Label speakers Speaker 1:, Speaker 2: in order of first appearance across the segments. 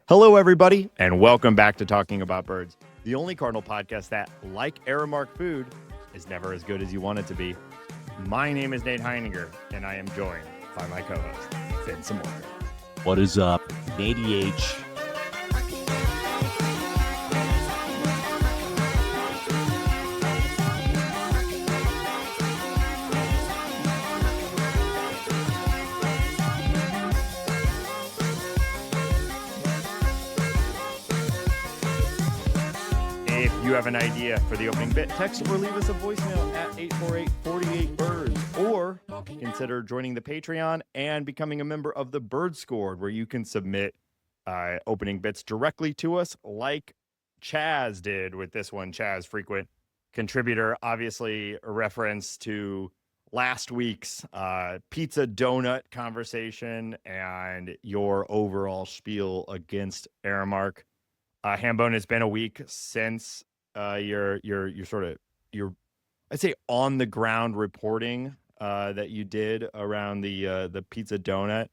Speaker 1: Hello, everybody, and welcome back to Talking About Birds, the only Cardinal podcast that, like Aramark Food, is never as good as you want it to be. My name is Nate Heininger, and I am joined by my co-host, Finn Samora.
Speaker 2: What is up, Nate H?
Speaker 1: If you have an idea for the opening bit, text or leave us a voicemail at 848-48-BIRDS, or consider joining the Patreon and becoming a member of the Birdscord, where you can submit opening bits directly to us, like Chaz did with this one. Chaz, frequent contributor, obviously a reference to last week's pizza donut conversation and your overall spiel against Aramark. Hambone, it's been a week since your I'd say on the ground reporting that you did around the pizza donut.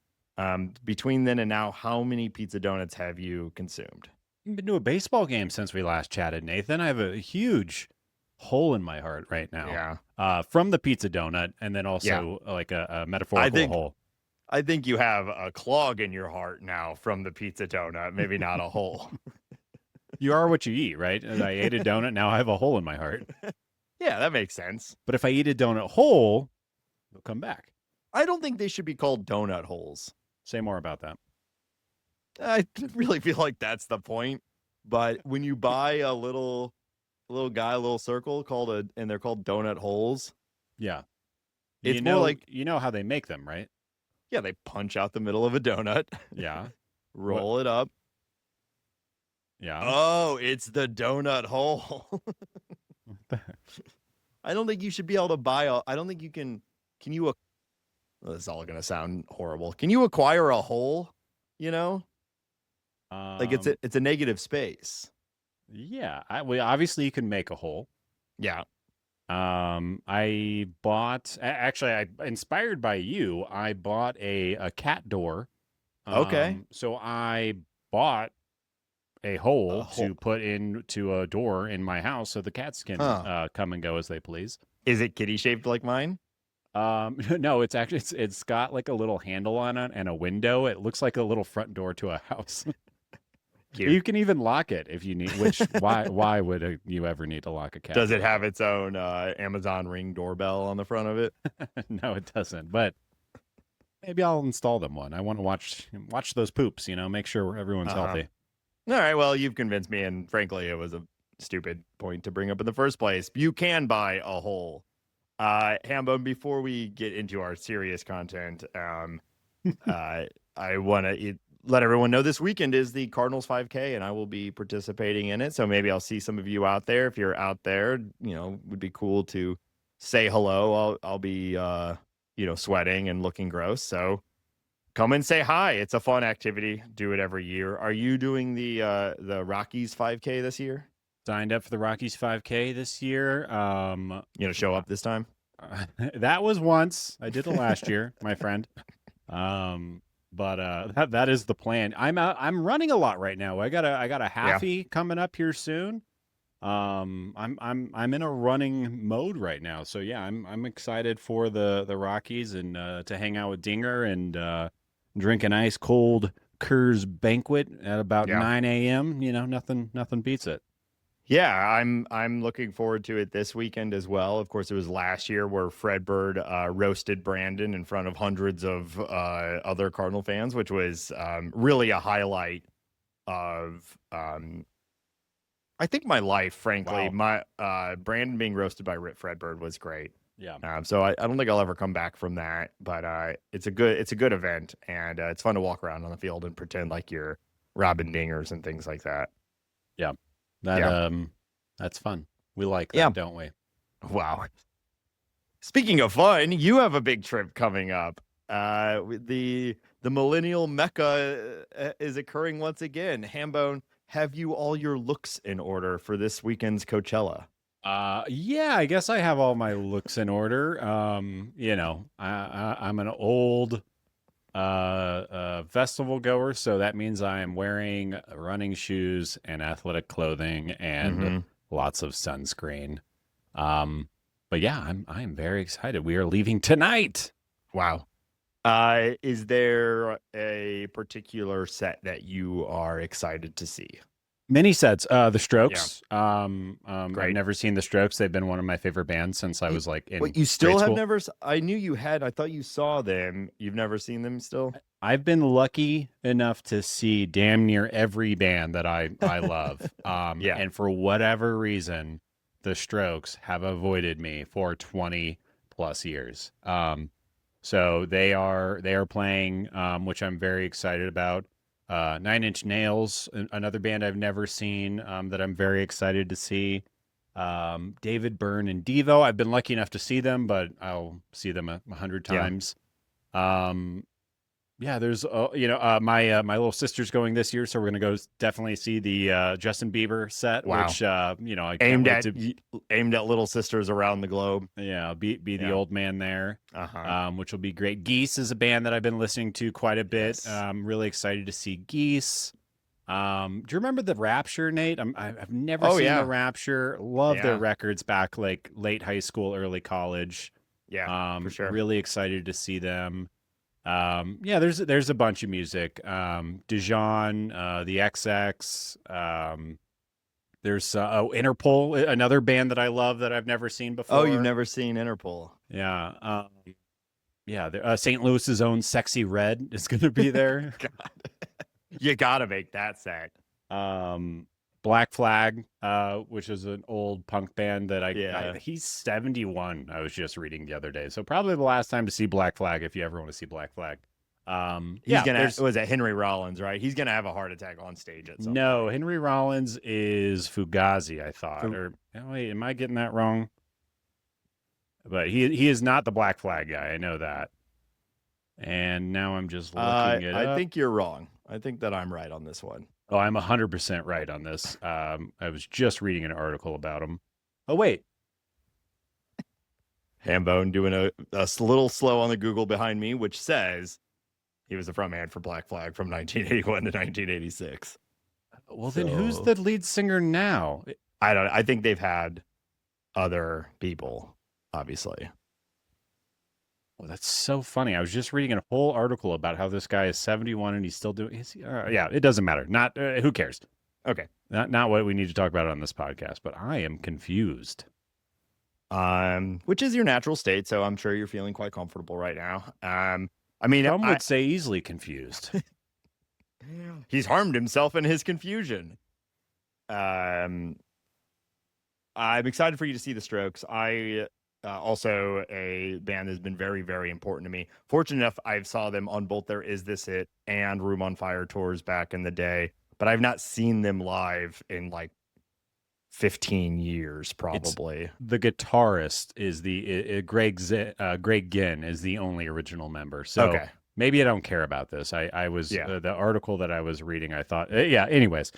Speaker 1: Between then and now, how many pizza donuts have you consumed?
Speaker 2: I've been to a baseball game since we last chatted, Nathan. I have a huge hole in my heart right now.
Speaker 1: Yeah.
Speaker 2: From the pizza donut, and then also like a metaphorical hole.
Speaker 1: I think you have a clog in your heart now from the pizza donut, maybe not a hole.
Speaker 2: You are what you eat, right? And I ate a donut, now I have a hole in my heart.
Speaker 1: Yeah, that makes sense.
Speaker 2: But if I eat a donut whole, it'll come back.
Speaker 1: I don't think they should be called donut holes.
Speaker 2: Say more about that.
Speaker 1: I really feel like that's the point. But when you buy a little guy, a little circle and they're called donut holes.
Speaker 2: Yeah.
Speaker 1: It's more like,
Speaker 2: you know how they make them, right?
Speaker 1: Yeah, they punch out the middle of a donut.
Speaker 2: Yeah.
Speaker 1: Roll it up.
Speaker 2: Yeah.
Speaker 1: Oh, it's the donut hole. I don't think you should be able to buy I don't think you can you this is all going to sound horrible. Can you acquire a hole, like it's a negative space.
Speaker 2: Yeah. Well, obviously you can make a hole.
Speaker 1: Yeah.
Speaker 2: I bought, actually, inspired by you, I bought a cat door.
Speaker 1: Okay.
Speaker 2: So I bought a hole to put into a door in my house so the cats can come and go as they please.
Speaker 1: Is it kitty shaped like mine?
Speaker 2: No, it's actually, it's got like a little handle on it and a window. It looks like a little front door to a house.
Speaker 1: Cute.
Speaker 2: You can even lock it if you need, why would you ever need to lock a cat?
Speaker 1: Does it have its own Amazon Ring doorbell on the front of it?
Speaker 2: No, it doesn't, but maybe I'll install them one. I want to watch those poops, make sure everyone's healthy.
Speaker 1: All right, well, you've convinced me, and frankly, it was a stupid point to bring up in the first place. You can buy a hole. Hambone, before we get into our serious content, I want to let everyone know this weekend is the Cardinals 5K, and I will be participating in it. So maybe I'll see some of you out there. If you're out there, would be cool to say hello. I'll be, sweating and looking gross. So come and say hi. It's a fun activity. Do it every year. Are you doing the Rockies 5K this year?
Speaker 2: Signed up for the Rockies 5K this year.
Speaker 1: Show up this time?
Speaker 2: That was once. I did it last year, my friend. But that is the plan. I'm running a lot right now. I got a halfie coming up here soon. I'm in a running mode right now. So yeah, I'm excited for the Rockies and to hang out with Dinger and drink an ice cold Coors Banquet at about 9 a.m. Nothing beats it.
Speaker 1: Yeah, I'm looking forward to it this weekend as well. Of course, it was last year where Fred Bird roasted Brandon in front of hundreds of other Cardinal fans, which was really a highlight of I think my life, frankly.
Speaker 2: Wow.
Speaker 1: My Brandon being roasted by Fred Bird was great.
Speaker 2: Yeah.
Speaker 1: So I don't think I'll ever come back from that, but it's a good event, and it's fun to walk around on the field and pretend like you're robbing dingers and things like that.
Speaker 2: Yeah. That's fun. We like that, don't we?
Speaker 1: Wow. Speaking of fun, you have a big trip coming up. The millennial Mecca is occurring once again. Hambone, have you all your looks in order for this weekend's Coachella?
Speaker 2: Yeah, I guess I have all my looks in order. I'm an old festival goer, so that means I am wearing running shoes and athletic clothing and lots of sunscreen. But yeah, I'm very excited. We are leaving tonight.
Speaker 1: Wow. Is there a particular set that you are excited to see?
Speaker 2: Many sets. The Strokes.
Speaker 1: Great.
Speaker 2: I've never seen the Strokes. They've been one of my favorite bands since I was like in.
Speaker 1: Wait, you still
Speaker 2: grade
Speaker 1: have
Speaker 2: school.
Speaker 1: never? I knew you had. I thought you saw them. You've never seen them still?
Speaker 2: I've been lucky enough to see damn near every band that I love.
Speaker 1: Yeah.
Speaker 2: And for whatever reason, the Strokes have avoided me for 20 plus years. So they are playing, which I'm very excited about. 9 Inch Nails, another band I've never seen, that I'm very excited to see. David Byrne and Devo. I've been lucky enough to see them, but I'll see them 100 times. Yeah, there's my little sister's going this year, so we're gonna go definitely see the Justin Bieber set,
Speaker 1: Wow.
Speaker 2: which I
Speaker 1: aimed
Speaker 2: can't
Speaker 1: at
Speaker 2: wait
Speaker 1: aimed at little sisters around the globe.
Speaker 2: yeah, be the old man there, which will be great. Geese is a band that I've been listening to quite a bit.
Speaker 1: Yes.
Speaker 2: I'm really excited to see Geese. Do you remember the Rapture, Nate? I've never seen the Rapture. Love their records back like late high school, early college.
Speaker 1: Yeah, for sure.
Speaker 2: Really excited to see them. Yeah, there's a bunch of music. Dijon, the XX. There's Interpol, another band that I love that I've never seen before.
Speaker 1: Oh, you've never seen Interpol?
Speaker 2: Yeah. Yeah. St. Louis's own Sexy Red is going to be there.
Speaker 1: God. You got to make that set.
Speaker 2: Black Flag, which is an old punk band that he's 71. I was just reading the other day. So probably the last time to see Black Flag, if you ever want to see Black Flag. Was it Henry Rollins, right? He's going to have a heart attack on stage at some point. Henry Rollins is Fugazi, I thought. Wait, am I getting that wrong? But he is not the Black Flag guy. I know that. And now I'm just looking it up.
Speaker 1: I think you're wrong. I think that I'm right on this one.
Speaker 2: Oh, I'm 100% right on this. I was just reading an article about him. Oh, wait.
Speaker 1: Hambone doing a little slow on the Google behind me, which says he was the frontman for Black Flag from 1981 to 1986.
Speaker 2: Well, then who's the lead singer now?
Speaker 1: I don't know. I think they've had other people, obviously.
Speaker 2: Oh, that's so funny. I was just reading a whole article about how this guy is 71 and he's still doing. Yeah, it doesn't matter. Not who cares?
Speaker 1: Okay,
Speaker 2: not what we need to talk about on this podcast. But I am confused.
Speaker 1: Which is your natural state, so I'm sure you're feeling quite comfortable right now. I mean,
Speaker 2: some would say easily confused.
Speaker 1: He's harmed himself in his confusion. I'm excited for you to see the Strokes. Also a band that's been very, very important to me. Fortunate enough, I saw them on both their Is This It and Room on Fire tours back in the day, but I've not seen them live in like 15 years, probably.
Speaker 2: The guitarist is Greg Ginn is the only original member. So maybe I don't care about this. I was the article that I was reading, I thought, anyways,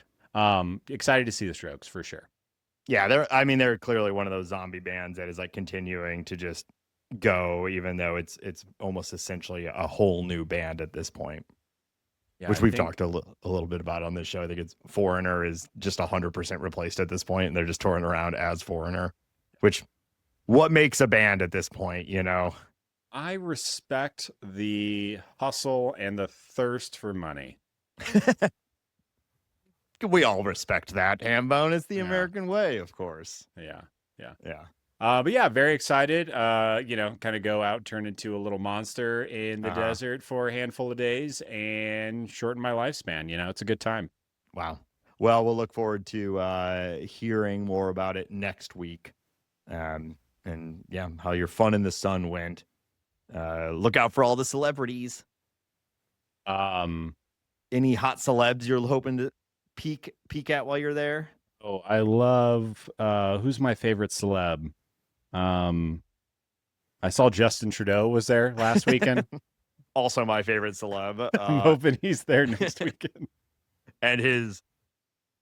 Speaker 2: excited to see the Strokes for sure.
Speaker 1: Yeah, they're clearly one of those zombie bands that is like continuing to just go, even though it's almost essentially a whole new band at this point. Yeah, which we've talked a little bit about on this show. I think it's Foreigner is just 100% replaced at this point, and they're just touring around as Foreigner. Which, what makes a band at this point?
Speaker 2: I respect the hustle and the thirst for money.
Speaker 1: We all respect that, Hambone. It's the American way, of course.
Speaker 2: Yeah. But yeah, very excited. Kind of go out, turn into a little monster in the desert for a handful of days and shorten my lifespan. It's a good time.
Speaker 1: Wow. Well, we'll look forward to hearing more about it next week. And how your fun in the sun went. Look out for all the celebrities. Any hot celebs you're hoping to peek at while you're there?
Speaker 2: Oh, I love who's my favorite celeb? I saw Justin Trudeau was there last weekend.
Speaker 1: Also my favorite celeb.
Speaker 2: I'm hoping he's there next weekend.
Speaker 1: And his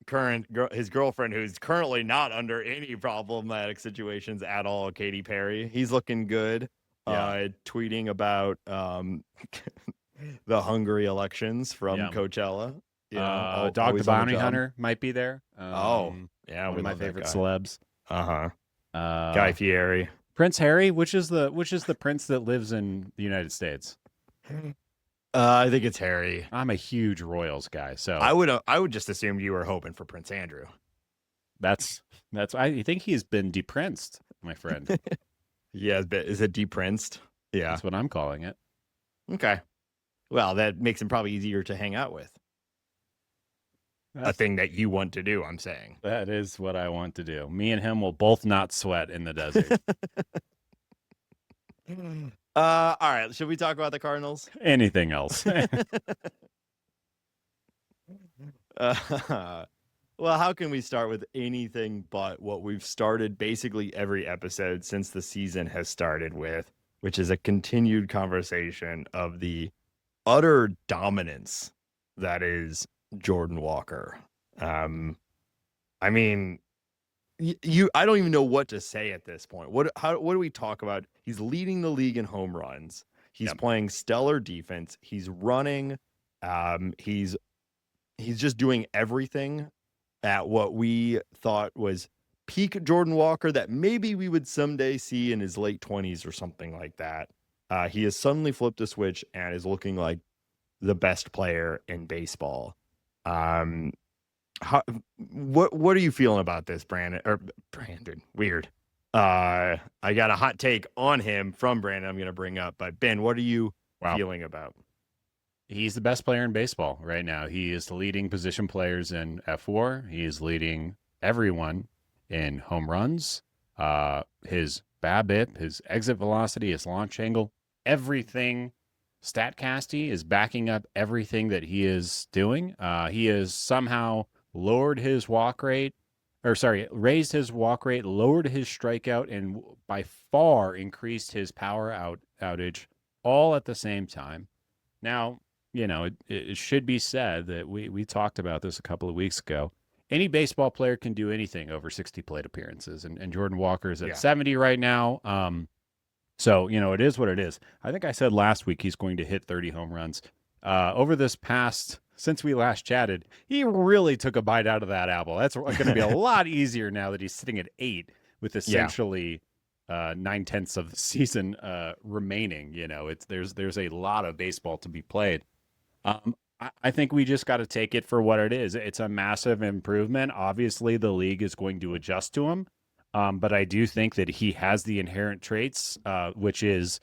Speaker 1: girlfriend, who's currently not under any problematic situations at all, Katy Perry. He's looking good. Tweeting about the Hungary elections from
Speaker 2: Yeah.
Speaker 1: Coachella.
Speaker 2: Dog the
Speaker 1: always on
Speaker 2: Bounty
Speaker 1: job.
Speaker 2: Hunter might be there.
Speaker 1: Yeah,
Speaker 2: one
Speaker 1: we
Speaker 2: of my
Speaker 1: love that
Speaker 2: favorite
Speaker 1: guy.
Speaker 2: celebs.
Speaker 1: Guy Fieri.
Speaker 2: Prince Harry, which is the prince that lives in the United States?
Speaker 1: I think it's Harry.
Speaker 2: I'm a huge Royals guy, so
Speaker 1: I would just assume you were hoping for Prince Andrew.
Speaker 2: that's I think he's been deprinced, my friend.
Speaker 1: Yeah, is it deprinced? Yeah,
Speaker 2: That's what I'm calling it.
Speaker 1: Okay. Well, that makes him probably easier to hang out with. A thing that you want to do, I'm saying.
Speaker 2: That is what I want to do. Me and him will both not sweat in the desert.
Speaker 1: All right. Should we talk about the Cardinals?
Speaker 2: Anything else?
Speaker 1: Well, how can we start with anything but what we've started basically every episode since the season has started with, which is a continued conversation of the utter dominance that is Jordan Walker. I mean, I don't even know what to say at this point. What do we talk about? He's leading the league in home runs. He's playing stellar defense. He's running. He's just doing everything at what we thought was peak Jordan Walker that maybe we would someday see in his late 20s or something like that. He has suddenly flipped a switch and is looking like the best player in baseball. What are you feeling about this, Brandon? Weird. I got a hot take on him from Brandon I'm going to bring up, but Ben, what are you feeling about?
Speaker 2: He's the best player in baseball right now. He is the leading position players in F4. He is leading everyone in home runs. His BABIP, his exit velocity, his launch angle, everything StatCasty is backing up everything that he is doing. He has somehow raised his walk rate, lowered his strikeout, and by far increased his power outage all at the same time. Now, it should be said that we talked about this a couple of weeks ago. Any baseball player can do anything over 60 plate appearances, and Jordan Walker is at 70 right now. So, it is what it is. I think I said last week he's going to hit 30 home runs. Over this past, since we last chatted, he really took a bite out of that apple. That's going to be a lot easier now that he's sitting at 8 with essentially 9/10 of the season remaining. There's a lot of baseball to be played. I think we just got to take it for what it is. It's a massive improvement. Obviously, the league is going to adjust to him. But I do think that he has the inherent traits, which is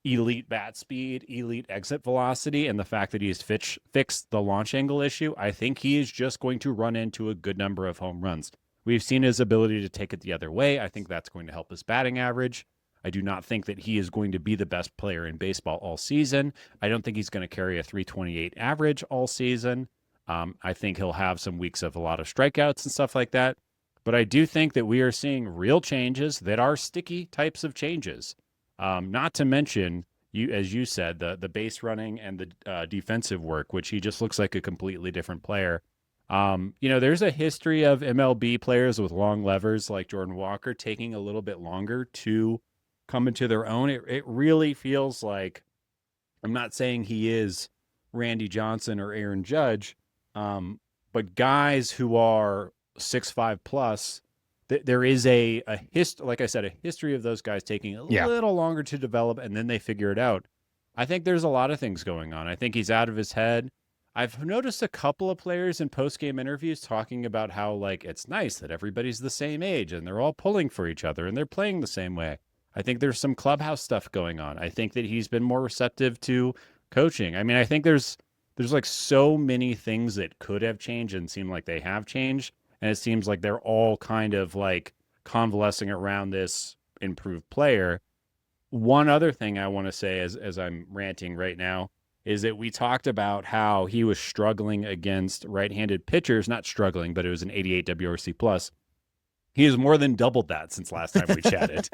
Speaker 2: elite bat speed, elite exit velocity, and the fact that he's fixed the launch angle issue. I think he is just going to run into a good number of home runs. We've seen his ability to take it the other way. I think that's going to help his batting average. I do not think that he is going to be the best player in baseball all season. I don't think he's going to carry a 328 average all season. I think he'll have some weeks of a lot of strikeouts and stuff like that. But I do think that we are seeing real changes that are sticky types of changes. Not to mention, as you said, the base running and the defensive work, which he just looks like a completely different player. There's a history of MLB players with long levers like Jordan Walker taking a little bit longer to come into their own. It really feels like, I'm not saying he is Randy Johnson or Aaron Judge, but guys who are 6'5" plus, there is a history of those guys taking a little longer to develop, and then they figure it out. I think there's a lot of things going on. I think he's out of his head. I've noticed a couple of players in post-game interviews talking about how it's nice that everybody's the same age and they're all pulling for each other and they're playing the same way. I think there's some clubhouse stuff going on. I think that he's been more receptive to coaching. I mean, I think there's so many things that could have changed and seem like they have changed. And it seems like they're all kind of convalescing around this improved player. One other thing I want to say as I'm ranting right now is that we talked about how he was struggling against right-handed pitchers. Not struggling, but it was an 88 WRC plus. He has more than doubled that since last time we chatted.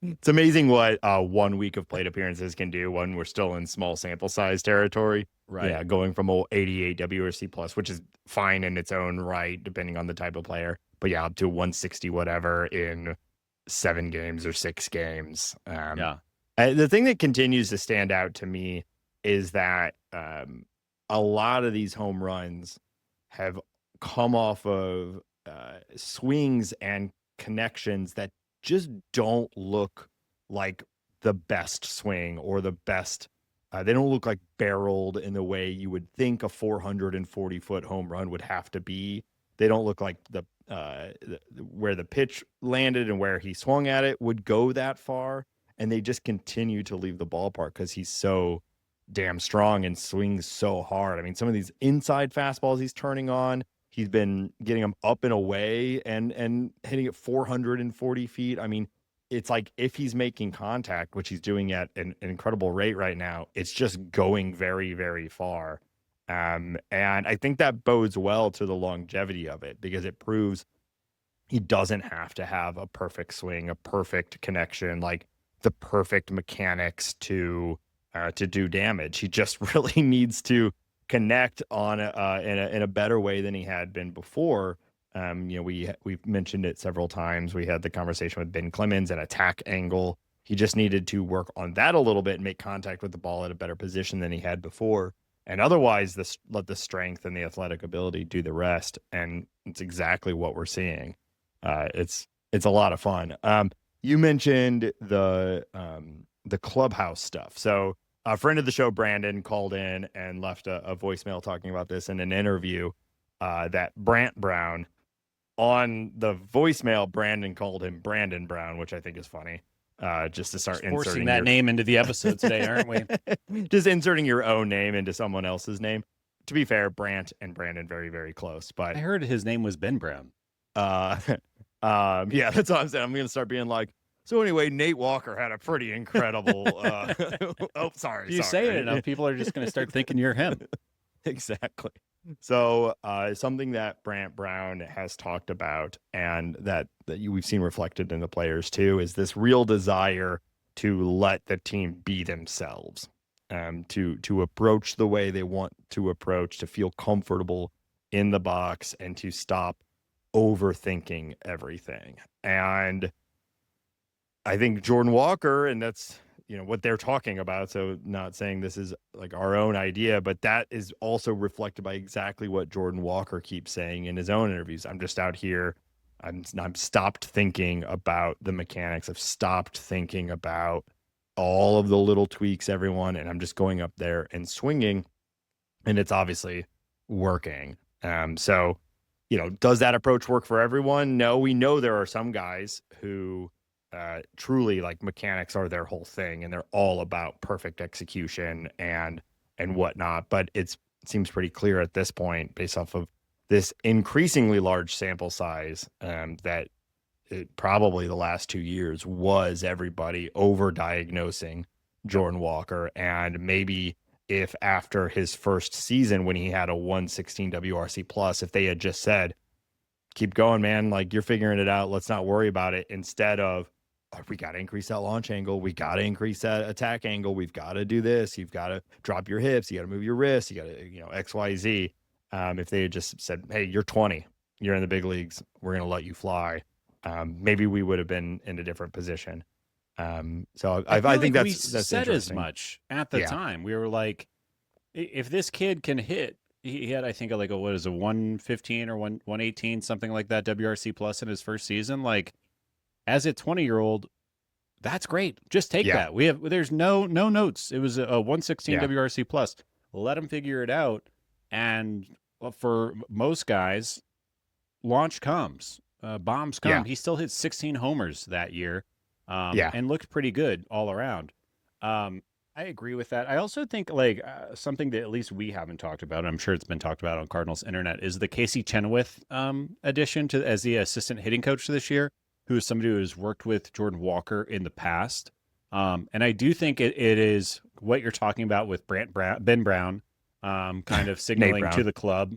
Speaker 1: It's amazing what 1 week of plate appearances can do when we're still in small sample size territory.
Speaker 2: Right.
Speaker 1: Yeah, going from 88 WRC plus, which is fine in its own right, depending on the type of player. But yeah, up to 160 whatever in 7 games or 6 games. The thing that continues to stand out to me is that a lot of these home runs have come off of swings and connections that just don't look like the best swing or the best. They don't look like barreled in the way you would think a 440-foot home run would have to be. They don't look like the where the pitch landed and where he swung at it would go that far. And they just continue to leave the ballpark because he's so damn strong and swings so hard. I mean, some of these inside fastballs he's turning on, he's been getting them up and away and hitting it 440 feet. I mean, it's like if he's making contact, which he's doing at an incredible rate right now, it's just going very, very far. And I think that bodes well to the longevity of it because it proves he doesn't have to have a perfect swing, a perfect connection, like the perfect mechanics to do damage. He just really needs to connect on in a better way than he had been before. We've mentioned it several times. We had the conversation with Ben Clemens, an attack angle. He just needed to work on that a little bit and make contact with the ball at a better position than he had before. And otherwise, let the strength and the athletic ability do the rest. And it's exactly what we're seeing. It's a lot of fun. You mentioned the clubhouse stuff. So a friend of the show, Brandon, called in and left a voicemail talking about this in an interview that Brant Brown. On the voicemail, Brandon called him Brandon Brown, which I think is funny. Just to start
Speaker 2: forcing that name into the episode today, aren't we?
Speaker 1: Just inserting your own name into someone else's name. To be fair, Brant and Brandon very, very close. But
Speaker 2: I heard his name was Ben Brown.
Speaker 1: Yeah, that's what I'm saying. I'm gonna start being like, so anyway, Nate Walker had a pretty incredible sorry.
Speaker 2: If you say it enough, people are just gonna start thinking you're him.
Speaker 1: Exactly. So something that Brant Brown has talked about and that we've seen reflected in the players too is this real desire to let the team be themselves, to approach the way they want to approach, to feel comfortable in the box and to stop overthinking everything. And I think Jordan Walker, and that's what they're talking about, so not saying this is like our own idea, but that is also reflected by exactly what Jordan Walker keeps saying in his own interviews. I'm just out here, I'm stopped thinking about the mechanics. I've stopped thinking about all of the little tweaks, everyone, and I'm just going up there and swinging, and it's obviously working. So does that approach work for everyone? No, we know there are some guys who truly like mechanics are their whole thing and they're all about perfect execution and whatnot. But it seems pretty clear at this point, based off of this increasingly large sample size, that probably the last 2 years was everybody over-diagnosing Jordan Walker. And maybe if after his first season when he had a 116 WRC plus, if they had just said, keep going, man, like you're figuring it out, let's not worry about it, instead of, we got to increase that launch angle, we got to increase that attack angle, we've got to do this, you've got to drop your hips, you got to move your wrists, you got to, XYZ. If they had just said, hey, you're 20, you're in the big leagues, we're going to let you fly, maybe we would have been in a different position. So I think that's
Speaker 2: said as much at the time. We were like, if this kid can hit, he had, I think, like a 115 or 118, something like that, WRC plus in his first season. Like, as a 20-year-old, that's great. Just take that. There's no notes. It was a 116 WRC plus. Let him figure it out. And for most guys, launch comes, bombs come.
Speaker 1: Yeah.
Speaker 2: He still hit 16 homers that year. And looked pretty good all around. I agree with that. I also think something that at least we haven't talked about, and I'm sure it's been talked about on Cardinals Internet, is the Casey Chenoweth addition as the assistant hitting coach this year, who is somebody who has worked with Jordan Walker in the past. And I do think it is what you're talking about with Ben Brown, kind of signaling to the club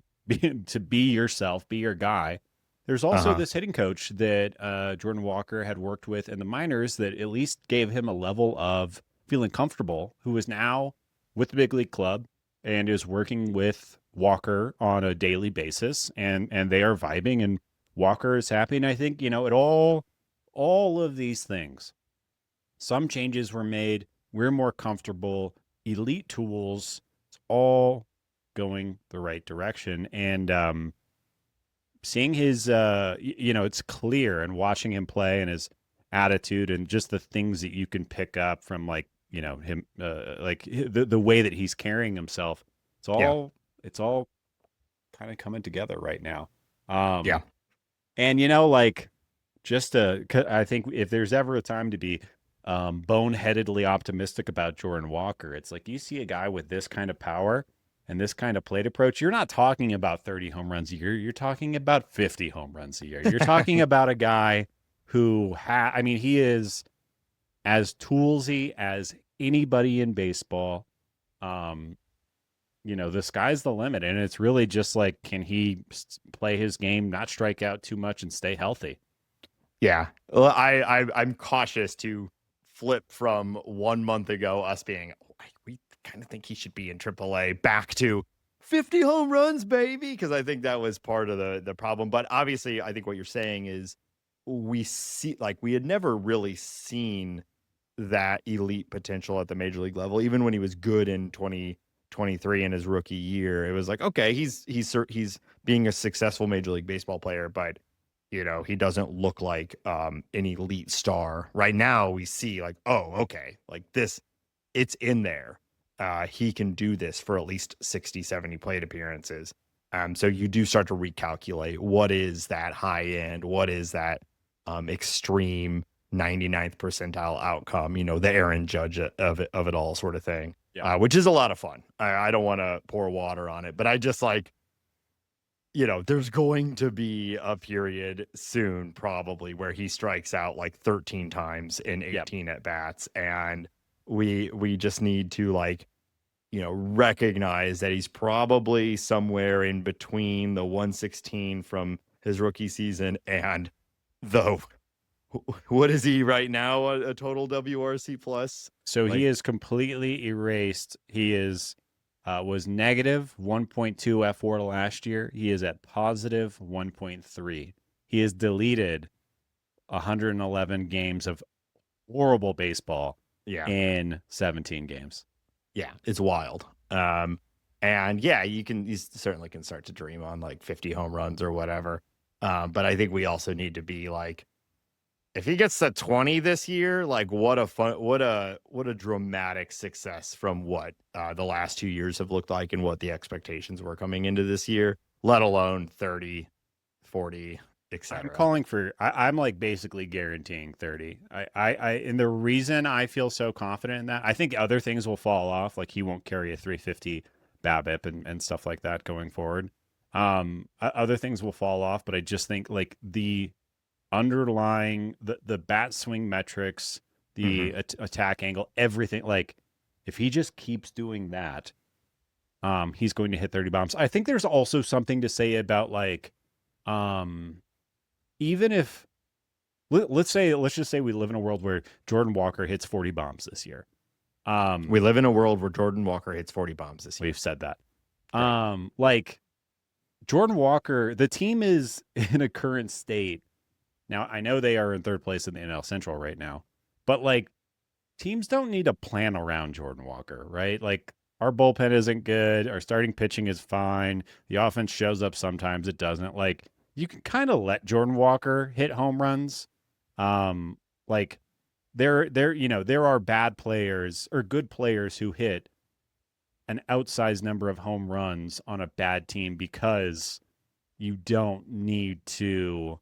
Speaker 2: to be yourself, be your guy. There's also this hitting coach that Jordan Walker had worked with in the minors that at least gave him a level of feeling comfortable, who is now with the big league club and is working with Walker on a daily basis, and they are vibing, and Walker is happy. And I think, it all of these things, some changes were made. We're more comfortable. elite tools. It's all going the right direction. And seeing his, it's clear, and watching him play and his attitude and just the things that you can pick up from him, the way that he's carrying himself. It's all kind of coming together right now.
Speaker 1: Yeah.
Speaker 2: And I think if there's ever a time to be boneheadedly optimistic about Jordan Walker, it's like you see a guy with this kind of power and this kind of plate approach. You're not talking about 30 home runs a year. You're talking about 50 home runs a year. You're talking about a guy who he is as toolsy as anybody in baseball. The sky's the limit, and it's really just like, can he play his game, not strike out too much, and stay healthy?
Speaker 1: Yeah. Well, I'm cautious to flip from 1 month ago, us being, we kind of think he should be in AAA, back to 50 home runs, baby, because I think that was part of the problem. But obviously, I think what you're saying is we had never really seen that elite potential at the major league level, even when he was good in 2023 in his rookie year. It was like, okay, he's being a successful Major League Baseball player, but he doesn't look like an elite star. Right now we see like, oh, okay, like this, it's in there. He can do this for at least 60, 70 plate appearances. So you do start to recalculate what is that high end, what is that extreme 99th percentile outcome, the Aaron Judge of it all sort of thing, which is a lot of fun. I don't want to pour water on it, but I just like, there's going to be a period soon probably where he strikes out like 13 times in 18 at bats. And we just need to recognize that he's probably somewhere in between the 116 from his rookie season and what is he right now? A total WRC plus?
Speaker 2: So he is completely erased. He was negative 1.2 F4 last year. He is at positive 1.3. He has deleted 111 games of horrible baseball in 17 games.
Speaker 1: Yeah, it's wild. And you certainly can start to dream on like 50 home runs or whatever. But I think we also need to be like, if he gets to 20 this year, like what a dramatic success from what the last 2 years have looked like and what the expectations were coming into this year, let alone 30, 40, etc.
Speaker 2: I'm calling for, I'm like basically guaranteeing 30. And the reason I feel so confident in that, I think other things will fall off. Like he won't carry a 350 BABIP and stuff like that going forward. Other things will fall off, but I just think like the underlying the bat swing metrics, the attack angle, everything, like if he just keeps doing that, he's going to hit 30 bombs. I think there's also something to say about like even if let's just say we live in a world where Jordan Walker hits 40 bombs this year.
Speaker 1: We live in a world where Jordan Walker hits 40 bombs this year.
Speaker 2: We've said that. Right. Like Jordan Walker, the team is in a current state. Now, I know they are in third place in the NL Central right now, but like teams don't need to plan around Jordan Walker, right? Like our bullpen isn't good. Our starting pitching is fine. The offense shows up sometimes. It doesn't. Like you can kind of let Jordan Walker hit home runs. Like there are bad players or good players who hit an outsized number of home runs on a bad team because you don't need to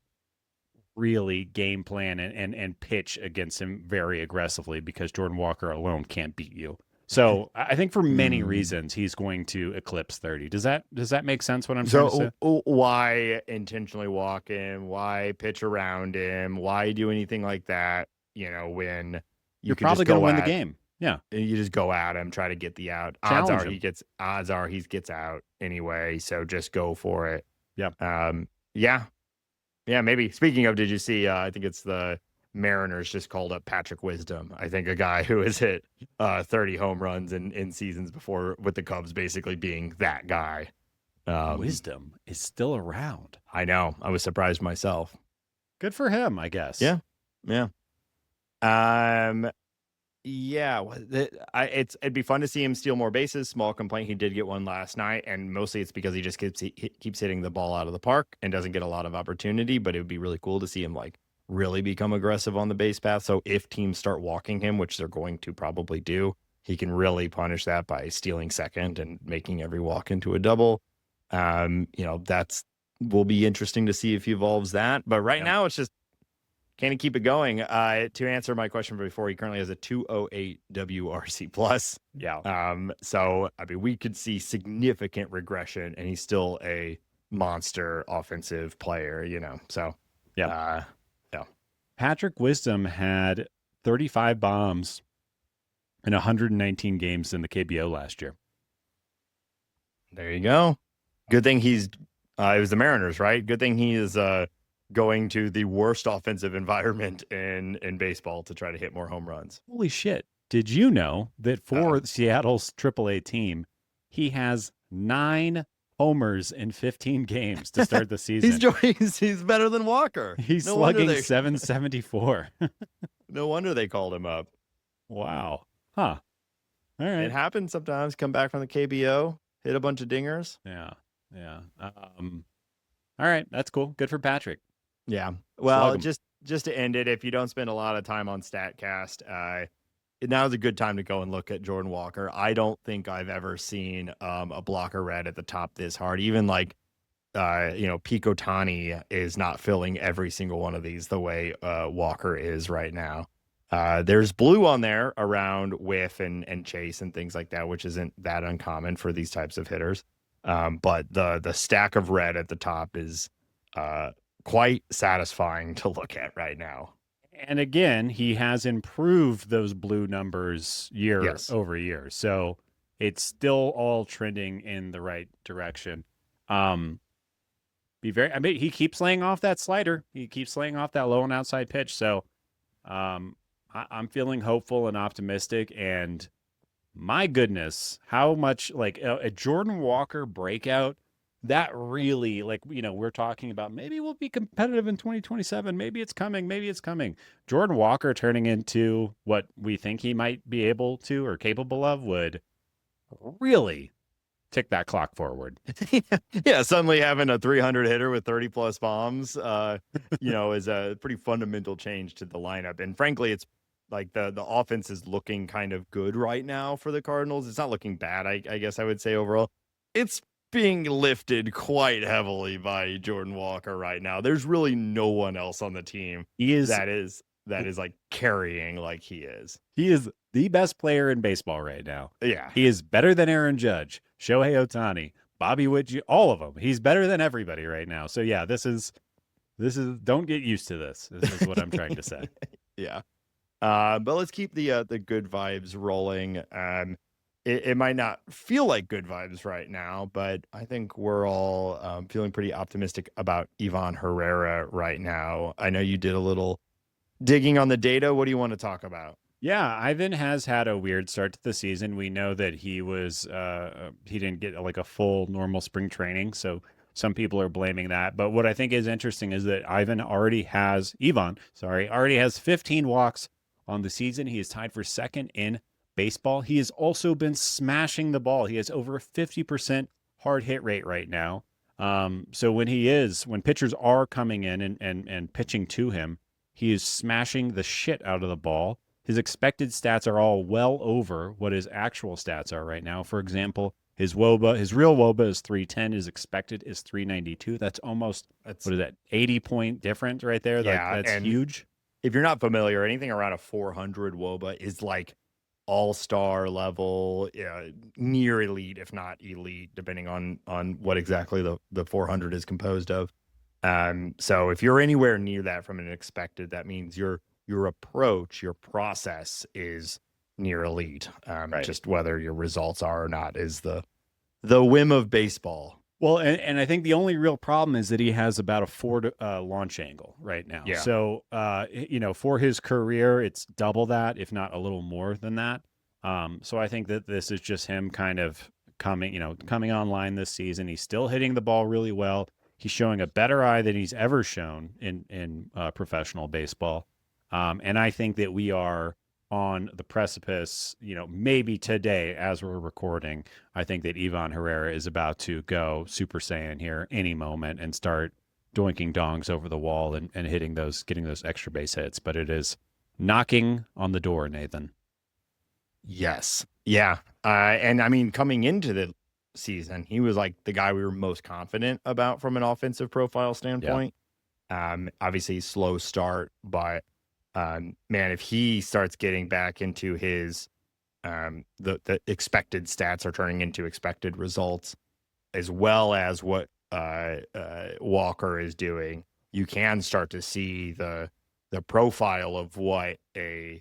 Speaker 2: really game plan and pitch against him very aggressively because Jordan Walker alone can't beat you. So I think for many reasons he's going to eclipse 30. Does that make sense what I'm trying to say?
Speaker 1: Why intentionally walk him? Why pitch around him? Why do anything like that? When
Speaker 2: you're probably going to win the game. Yeah.
Speaker 1: You just go at him, try to get the out. Odds are he gets out anyway. So just go for it.
Speaker 2: Yeah.
Speaker 1: Yeah, maybe. Speaking of, did you see, I think it's the Mariners just called up Patrick Wisdom. I think a guy who has hit 30 home runs in seasons before with the Cubs basically being that guy.
Speaker 2: Wisdom is still around.
Speaker 1: I know. I was surprised myself.
Speaker 2: Good for him, I guess.
Speaker 1: Yeah. Yeah, it'd be fun to see him steal more bases. Small complaint, he did get one last night, and mostly it's because he just keeps hitting the ball out of the park and doesn't get a lot of opportunity. But it would be really cool to see him like really become aggressive on the base path. So if teams start walking him, which they're going to probably do, he can really punish that by stealing second and making every walk into a double. That's will be interesting to see if he evolves that. But right now, it's just can he keep it going? To answer my question before, he currently has a 208 WRC plus.
Speaker 2: Yeah.
Speaker 1: So I mean, we could see significant regression, and he's still a monster offensive player. So
Speaker 2: yeah. Patrick Wisdom had 35 bombs in 119 games in the KBO last year.
Speaker 1: There you go. Good thing it was the Mariners, right? Good thing he is going to the worst offensive environment in baseball to try to hit more home runs.
Speaker 2: Holy shit. Did you know that for Seattle's AAA team, he has 9 homers in 15 games to start the season?
Speaker 1: He's better than Walker.
Speaker 2: He's slugging 774.
Speaker 1: No wonder they called him up.
Speaker 2: Wow. Huh. All right.
Speaker 1: It happens sometimes. Come back from the KBO, hit a bunch of dingers.
Speaker 2: Yeah. All right. That's cool. Good for Patrick.
Speaker 1: Yeah. Well, just to end it, if you don't spend a lot of time on StatCast, now's a good time to go and look at Jordan Walker. I don't think I've ever seen a blocker red at the top this hard. Even like, peak Ohtani is not filling every single one of these the way Walker is right now. There's blue on there around whiff and chase and things like that, which isn't that uncommon for these types of hitters. But the stack of red at the top is quite satisfying to look at right now.
Speaker 2: And again, he has improved those blue numbers year over year. So it's still all trending in the right direction. He keeps laying off that slider. He keeps laying off that low and outside pitch. So I'm feeling hopeful and optimistic. And my goodness, how much like a Jordan Walker breakout, that really, we're talking about maybe we'll be competitive in 2027. Maybe it's coming. Jordan Walker turning into what we think he might be able to or capable of would really tick that clock forward.
Speaker 1: Yeah, suddenly having a 300 hitter with 30 plus bombs, is a pretty fundamental change to the lineup. And frankly, it's like the offense is looking kind of good right now for the Cardinals. It's not looking bad, I guess I would say overall. It's being lifted quite heavily by Jordan Walker right now. There's really no one else on the team that is like carrying like he is.
Speaker 2: He is the best player in baseball right now.
Speaker 1: Yeah.
Speaker 2: He is better than Aaron Judge, Shohei Ohtani, Bobby Witt Jr, all of them. He's better than everybody right now. So yeah, this is don't get used to this. This is what I'm trying to say.
Speaker 1: Yeah. But let's keep the good vibes rolling. It might not feel like good vibes right now, but I think we're all feeling pretty optimistic about Iván Herrera right now. I know you did a little digging on the data. What do you want to talk about?
Speaker 2: Yeah, Ivan has had a weird start to the season. We know that he didn't get like a full normal spring training, so some people are blaming that. But what I think is interesting is that Ivan already has 15 walks on the season. He is tied for second in baseball. He has also been smashing the ball. He has over a 50% hard hit rate right now. So when pitchers are coming in and pitching to him, he is smashing the shit out of the ball. His expected stats are all well over what his actual stats are right now. For example, his real WOBA is 310. His expected is 392. That's 80-point difference right there.
Speaker 1: Yeah,
Speaker 2: that's huge.
Speaker 1: If you're not familiar, anything around a 400 WOBA is like all-star level, near elite, if not elite, depending on what exactly the 400 is composed of. So if you're anywhere near that from an expected, that means your approach, your process is near elite.
Speaker 2: Right.
Speaker 1: Just whether your results are or not is the whim of baseball.
Speaker 2: Well, and I think the only real problem is that he has about a 4 launch angle right now.
Speaker 1: Yeah.
Speaker 2: So, for his career, it's double that, if not a little more than that. So I think that this is just him kind of coming online this season. He's still hitting the ball really well. He's showing a better eye than he's ever shown in professional baseball. And I think that we are on the precipice, maybe today as we're recording. I think that Iván Herrera is about to go Super Saiyan here any moment and start doinking dongs over the wall and getting those extra base hits. But it is knocking on the door, Nathan.
Speaker 1: Yes. Yeah. And I mean, coming into the season, he was like the guy we were most confident about from an offensive profile standpoint. Obviously slow start, but man, if he starts getting back into his the expected stats are turning into expected results, as well as what Walker is doing, you can start to see the profile of what the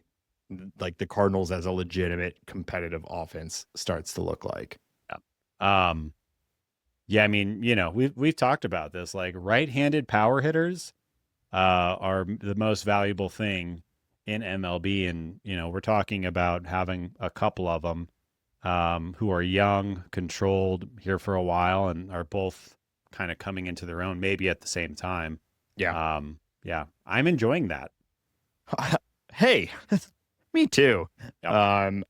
Speaker 1: Cardinals as a legitimate competitive offense starts to look like.
Speaker 2: Yeah, I mean, we've talked about this. Like right-handed power hitters are the most valuable thing in MLB, and we're talking about having a couple of them who are young, controlled, here for a while, and are both kind of coming into their own, maybe at the same time.
Speaker 1: Yeah.
Speaker 2: Yeah, I'm enjoying that.
Speaker 1: Hey, me too.
Speaker 2: Yep.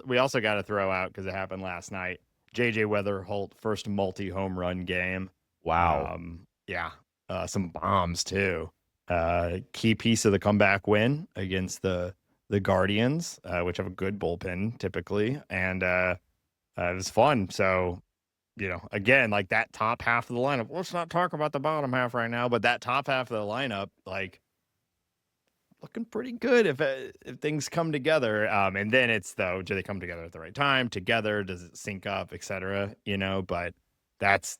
Speaker 1: We also got to throw out, because it happened last night, JJ Wetherholt first multi-home run game.
Speaker 2: Wow.
Speaker 1: Yeah. Some bombs too. Key piece of the comeback win against the Guardians, which have a good bullpen typically, and it was fun. So, again, like that top half of the lineup. Let's not talk about the bottom half right now, but that top half of the lineup, like, looking pretty good if things come together. And then it's do they come together at the right time? Together, does it sync up, etc. But that's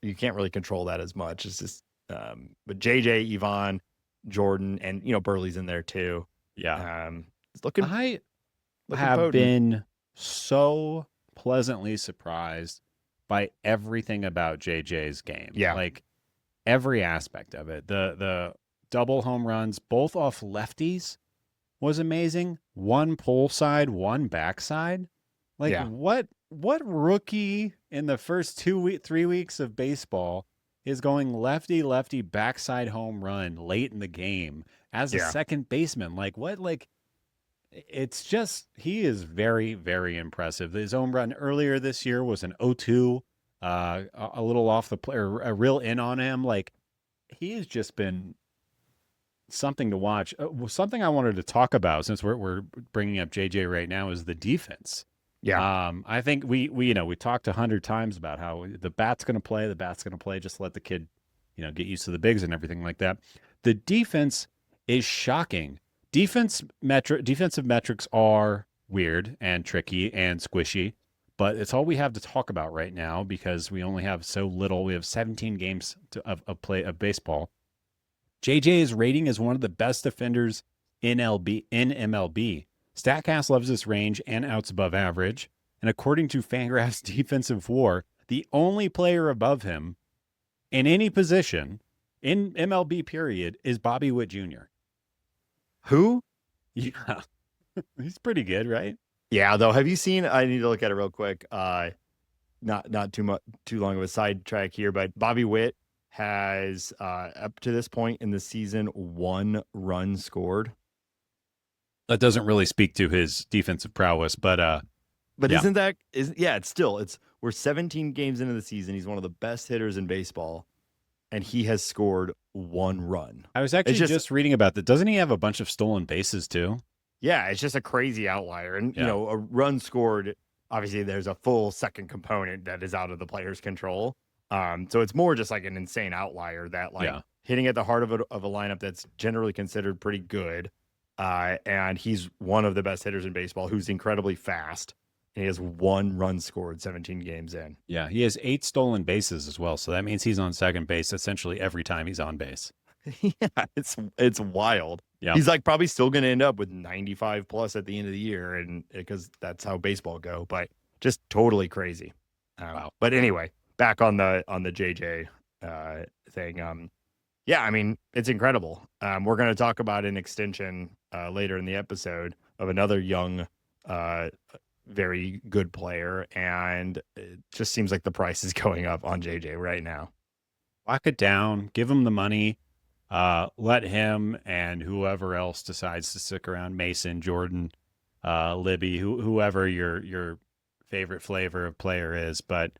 Speaker 1: you can't really control that as much. It's just but JJ, Iván, Jordan, and Burley's in there too.
Speaker 2: Yeah.
Speaker 1: It's looking.
Speaker 2: I
Speaker 1: looking
Speaker 2: have
Speaker 1: potent.
Speaker 2: been so pleasantly surprised by everything about JJ's game.
Speaker 1: Yeah.
Speaker 2: Like every aspect of it. The double home runs, both off lefties, was amazing. One pull side, one backside. Like what rookie in the first 3 weeks of baseball is going lefty backside home run late in the game as a second baseman? Like what? Like it's just, he is very, very impressive. His home run earlier this year was an 0-2, a little off the play, or a real in on him. Like he has just been something to watch. Something I wanted to talk about, since we're bringing up JJ right now, is the defense.
Speaker 1: Yeah.
Speaker 2: I think we talked 100 times about how the bat's going to play. Just let the kid, get used to the bigs and everything like that. The defense is shocking. Defensive metrics are weird and tricky and squishy, but it's all we have to talk about right now because we only have so little. We have 17 games of baseball. JJ's rating is one of the best defenders in MLB. StatCast loves this range and outs above average. And according to Fangraphs Defensive WAR, the only player above him in any position in MLB period is Bobby Witt Jr.
Speaker 1: Who?
Speaker 2: Yeah. He's pretty good, right?
Speaker 1: Yeah, though. Have you seen, I need to look at it real quick. Not too long of a sidetrack here, but Bobby Witt has up to this point in the season 1 run scored.
Speaker 2: That doesn't really speak to his defensive prowess, but
Speaker 1: yeah. We're 17 games into the season. He's one of the best hitters in baseball, and he has scored 1 run.
Speaker 2: I was actually just reading about that. Doesn't he have a bunch of stolen bases too?
Speaker 1: Yeah, it's just a crazy outlier. And a run scored, obviously there's a full second component that is out of the player's control. So it's more just like an insane outlier that hitting at the heart of a lineup that's generally considered pretty good. And he's one of the best hitters in baseball, who's incredibly fast. And he has 1 run scored 17 games in.
Speaker 2: Yeah, he has 8 stolen bases as well. So that means he's on second base essentially every time he's on base.
Speaker 1: Yeah, it's wild. Yeah, he's like probably still going to end up with 95 plus at the end of the year, and because that's how baseball go. But just totally crazy. Wow. But anyway, back on the JJ thing. Yeah, I mean, it's incredible. We're going to talk about an extension later in the episode of another young, very good player, and it just seems like the price is going up on JJ right now.
Speaker 2: Lock it down, give him the money. Let him and whoever else decides to stick around, Mason, Jordan, Libby, whoever your favorite flavor of player is. But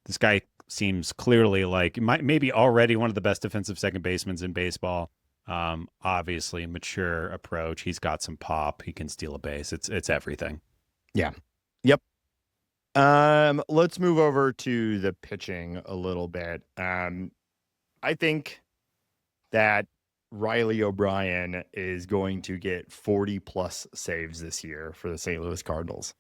Speaker 2: this guy seems clearly like maybe already one of the best defensive second basemen in baseball. Obviously mature approach. He's got some pop. He can steal a base. It's everything.
Speaker 1: Yeah. Yep. Let's move over to the pitching a little bit. I think that Riley O'Brien is going to get 40 plus saves this year for the St. Louis Cardinals.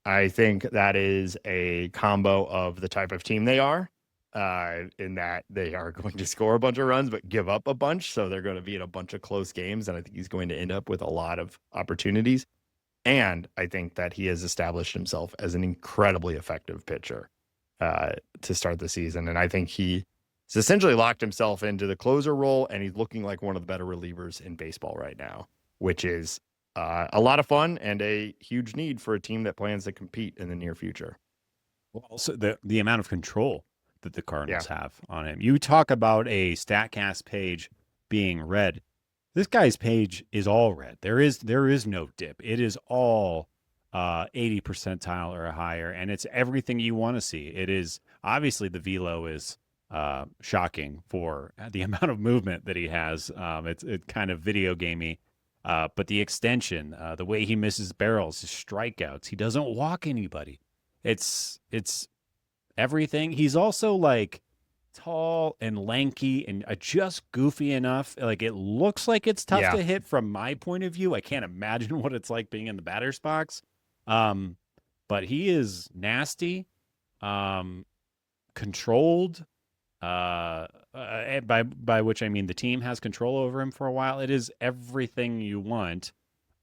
Speaker 1: I think that is a combo of the type of team they are, in that they are going to score a bunch of runs, but give up a bunch. So they're going to be in a bunch of close games. And I think he's going to end up with a lot of opportunities. And I think that he has established himself as an incredibly effective pitcher to start the season. And I think he's essentially locked himself into the closer role, and he's looking like one of the better relievers in baseball right now, which is a lot of fun and a huge need for a team that plans to compete in the near future.
Speaker 2: Well, also the amount of control that the Cardinals have on him. You talk about a StatCast page being red. This guy's page is all red. There is no dip. It is all 80 percentile or higher, and it's everything you want to see. It is obviously the velo is shocking for the amount of movement that he has. It's kind of video gamey, but the extension, the way he misses barrels, his strikeouts, he doesn't walk anybody. It's everything. He's also like tall and lanky and just goofy enough. Like it looks like it's tough to hit from my point of view. I can't imagine what it's like being in the batter's box. But he is nasty, controlled, by which I mean the team has control over him for a while. It is everything you want.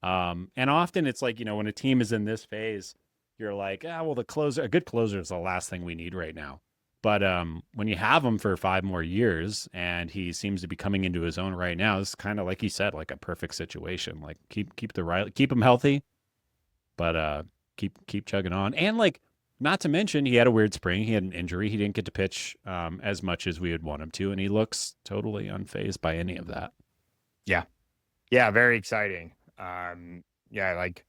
Speaker 2: And often it's like, when a team is in this phase, you're like, well, a good closer is the last thing we need right now. But when you have him for 5 more years and he seems to be coming into his own right now, it's kind of like he said, like a perfect situation. Like keep him healthy, but keep chugging on. And like, not to mention, he had a weird spring. He had an injury. He didn't get to pitch as much as we would want him to, and he looks totally unfazed by any of that.
Speaker 1: Yeah, very exciting. Like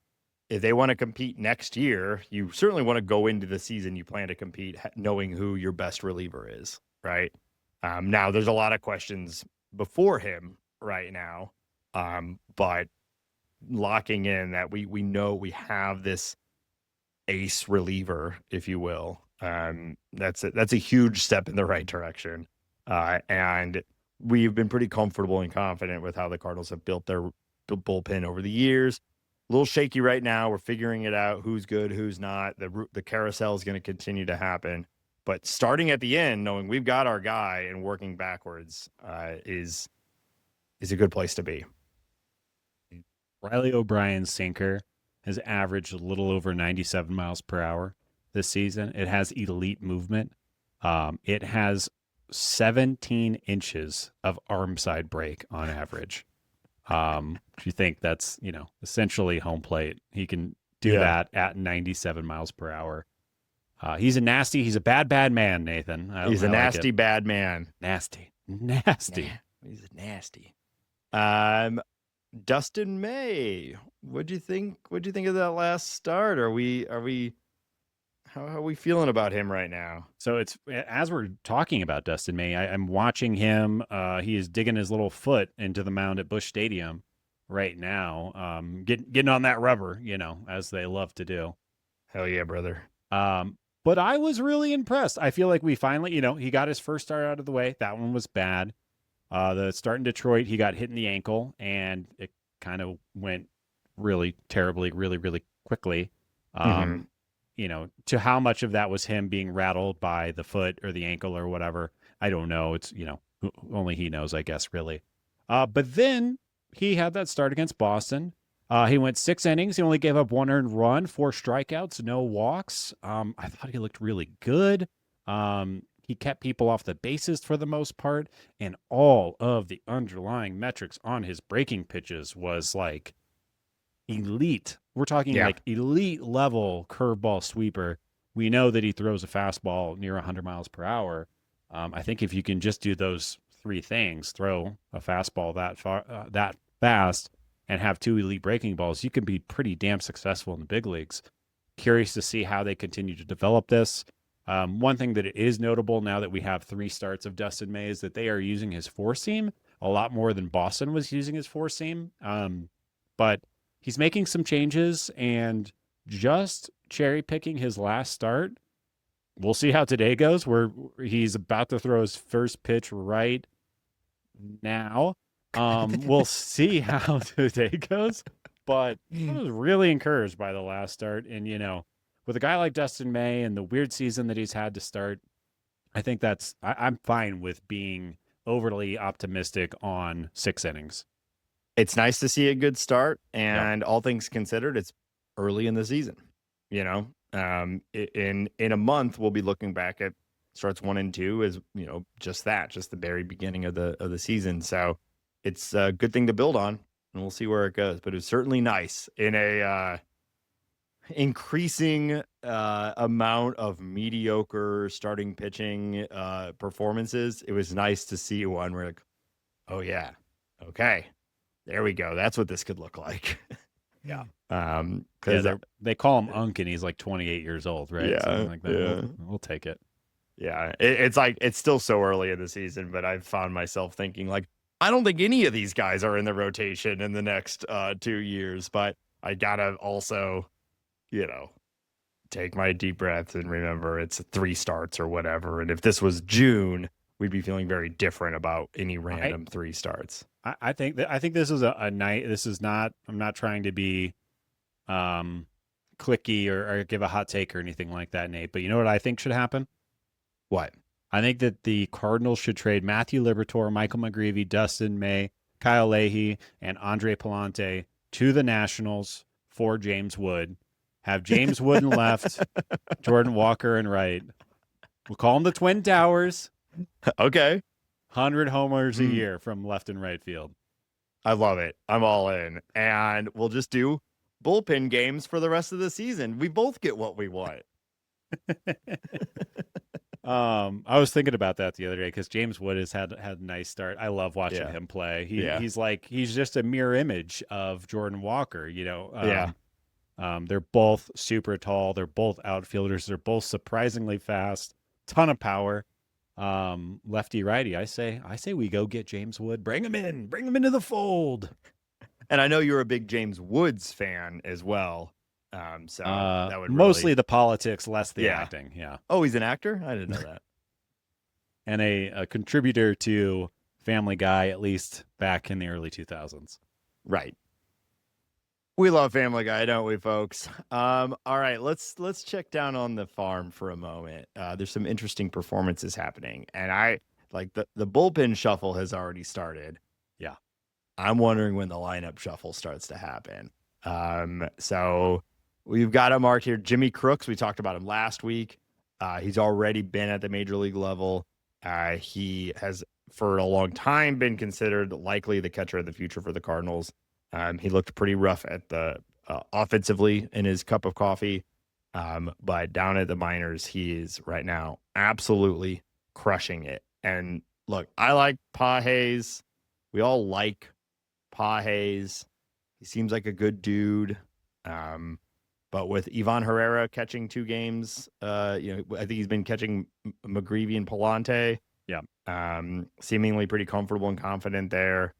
Speaker 1: if they want to compete next year, you certainly want to go into the season you plan to compete knowing who your best reliever is, right? Now, there's a lot of questions before him right now, but locking in that we know we have this ace reliever, if you will, that's a huge step in the right direction. And we've been pretty comfortable and confident with how the Cardinals have built their bullpen over the years. A little shaky right now. We're figuring it out. Who's good, who's not. The carousel is going to continue to happen. But starting at the end, knowing we've got our guy and working backwards is a good place to be.
Speaker 2: Riley O'Brien's sinker has averaged a little over 97 miles per hour this season. It has elite movement. It has 17 inches of arm side break on average. If you think that's, essentially home plate, he can do that at 97 miles per hour. He's a bad man, Nathan.
Speaker 1: He's a nasty bad man.
Speaker 2: Nasty.
Speaker 1: He's nasty. Dustin May, what'd you think of that last start? How are we feeling about him right now?
Speaker 2: So it's, as we're talking about Dustin May, I'm watching him. He is digging his little foot into the mound at Busch Stadium right now, getting on that rubber, as they love to do.
Speaker 1: Hell yeah, brother.
Speaker 2: But I was really impressed. I feel like we finally, he got his first start out of the way. That one was bad. The start in Detroit, he got hit in the ankle, and it kind of went really terribly, really, really quickly. To how much of that was him being rattled by the foot or the ankle or whatever, I don't know. It's, only he knows, I guess, really. But then he had that start against Boston. He went 6 innings. He only gave up 1 earned run, 4 strikeouts, no walks. I thought he looked really good. He kept people off the bases for the most part, and all of the underlying metrics on his breaking pitches was like elite. We're talking like elite level curveball sweeper. We know that he throws a fastball near 100 miles per hour. I think if you can just do those three things: throw a fastball that far, that fast, and have two elite breaking balls, you can be pretty damn successful in the big leagues. Curious to see how they continue to develop this. One thing that is notable now that we have 3 starts of Dustin May is that they are using his four seam a lot more than Boston was using his four seam. But he's making some changes and just cherry picking his last start. We'll see how today goes, where he's about to throw his first pitch right now. We'll see how today goes, but I was really encouraged by the last start. And, with a guy like Dustin May and the weird season that he's had to start, I think I'm fine with being overly optimistic on 6 innings.
Speaker 1: It's nice to see a good start, and all things considered, it's early in the season. In a month, we'll be looking back at starts 1 and 2 as just the very beginning of the season. So it's a good thing to build on, and we'll see where it goes. But it was certainly nice in a increasing amount of mediocre starting pitching performances. It was nice to see one where like, oh yeah, okay, there we go. That's what this could look like.
Speaker 2: Yeah.
Speaker 1: Because
Speaker 2: they call him Unk, and he's like 28 years old, right?
Speaker 1: Yeah,
Speaker 2: Something like that.
Speaker 1: yeah.
Speaker 2: We'll take it.
Speaker 1: Yeah, it's like it's still so early in the season, but I've found myself thinking like, I don't think any of these guys are in the rotation in the next 2 years, but I gotta also, take my deep breaths and remember it's 3 starts or whatever. And if this was June, we'd be feeling very different about any random 3 starts.
Speaker 2: I think this is a night. This is not. I'm not trying to be clicky or give a hot take or anything like that, Nate. But you know what I think should happen?
Speaker 1: What?
Speaker 2: I think that the Cardinals should trade Matthew Liberatore, Michael McGreevy, Dustin May, Kyle Leahy, and Andre Palante to the Nationals for James Wood. Have James Wood in left, Jordan Walker in right. We'll call them the Twin Towers.
Speaker 1: Okay.
Speaker 2: 100 homers a year from left and right field.
Speaker 1: I love it. I'm all in. And we'll just do bullpen games for the rest of the season. We both get what we want.
Speaker 2: I was thinking about that the other day because James Wood has had a nice start. I love watching him play. He's just a mirror image of Jordan Walker. They're both super tall. They're both outfielders. They're both surprisingly fast. Ton of power. Lefty righty. I say we go get James Wood. Bring him into the fold.
Speaker 1: And I know you're a big James Woods fan as well. So that would
Speaker 2: mostly the politics, less the acting. Yeah.
Speaker 1: Oh, he's an actor? I didn't know that.
Speaker 2: And a contributor to Family Guy, at least back in the early 2000s.
Speaker 1: Right. We love Family Guy, don't we, folks? All right, let's check down on the farm for a moment. There's some interesting performances happening, and I like the bullpen shuffle has already started.
Speaker 2: Yeah,
Speaker 1: I'm wondering when the lineup shuffle starts to happen. So we've got a mark here. Jimmy Crooks, we talked about him last week. He's already been at the major league level. He has for a long time been considered likely the catcher of the future for the Cardinals. He looked pretty rough at the offensively in his cup of coffee. But down at the minors, he is right now absolutely crushing it. And look, I like Pages. We all like Pages. He seems like a good dude. But with Iván Herrera catching 2 games, I think he's been catching McGreevy and Palante.
Speaker 2: Yeah.
Speaker 1: Seemingly pretty comfortable and confident there.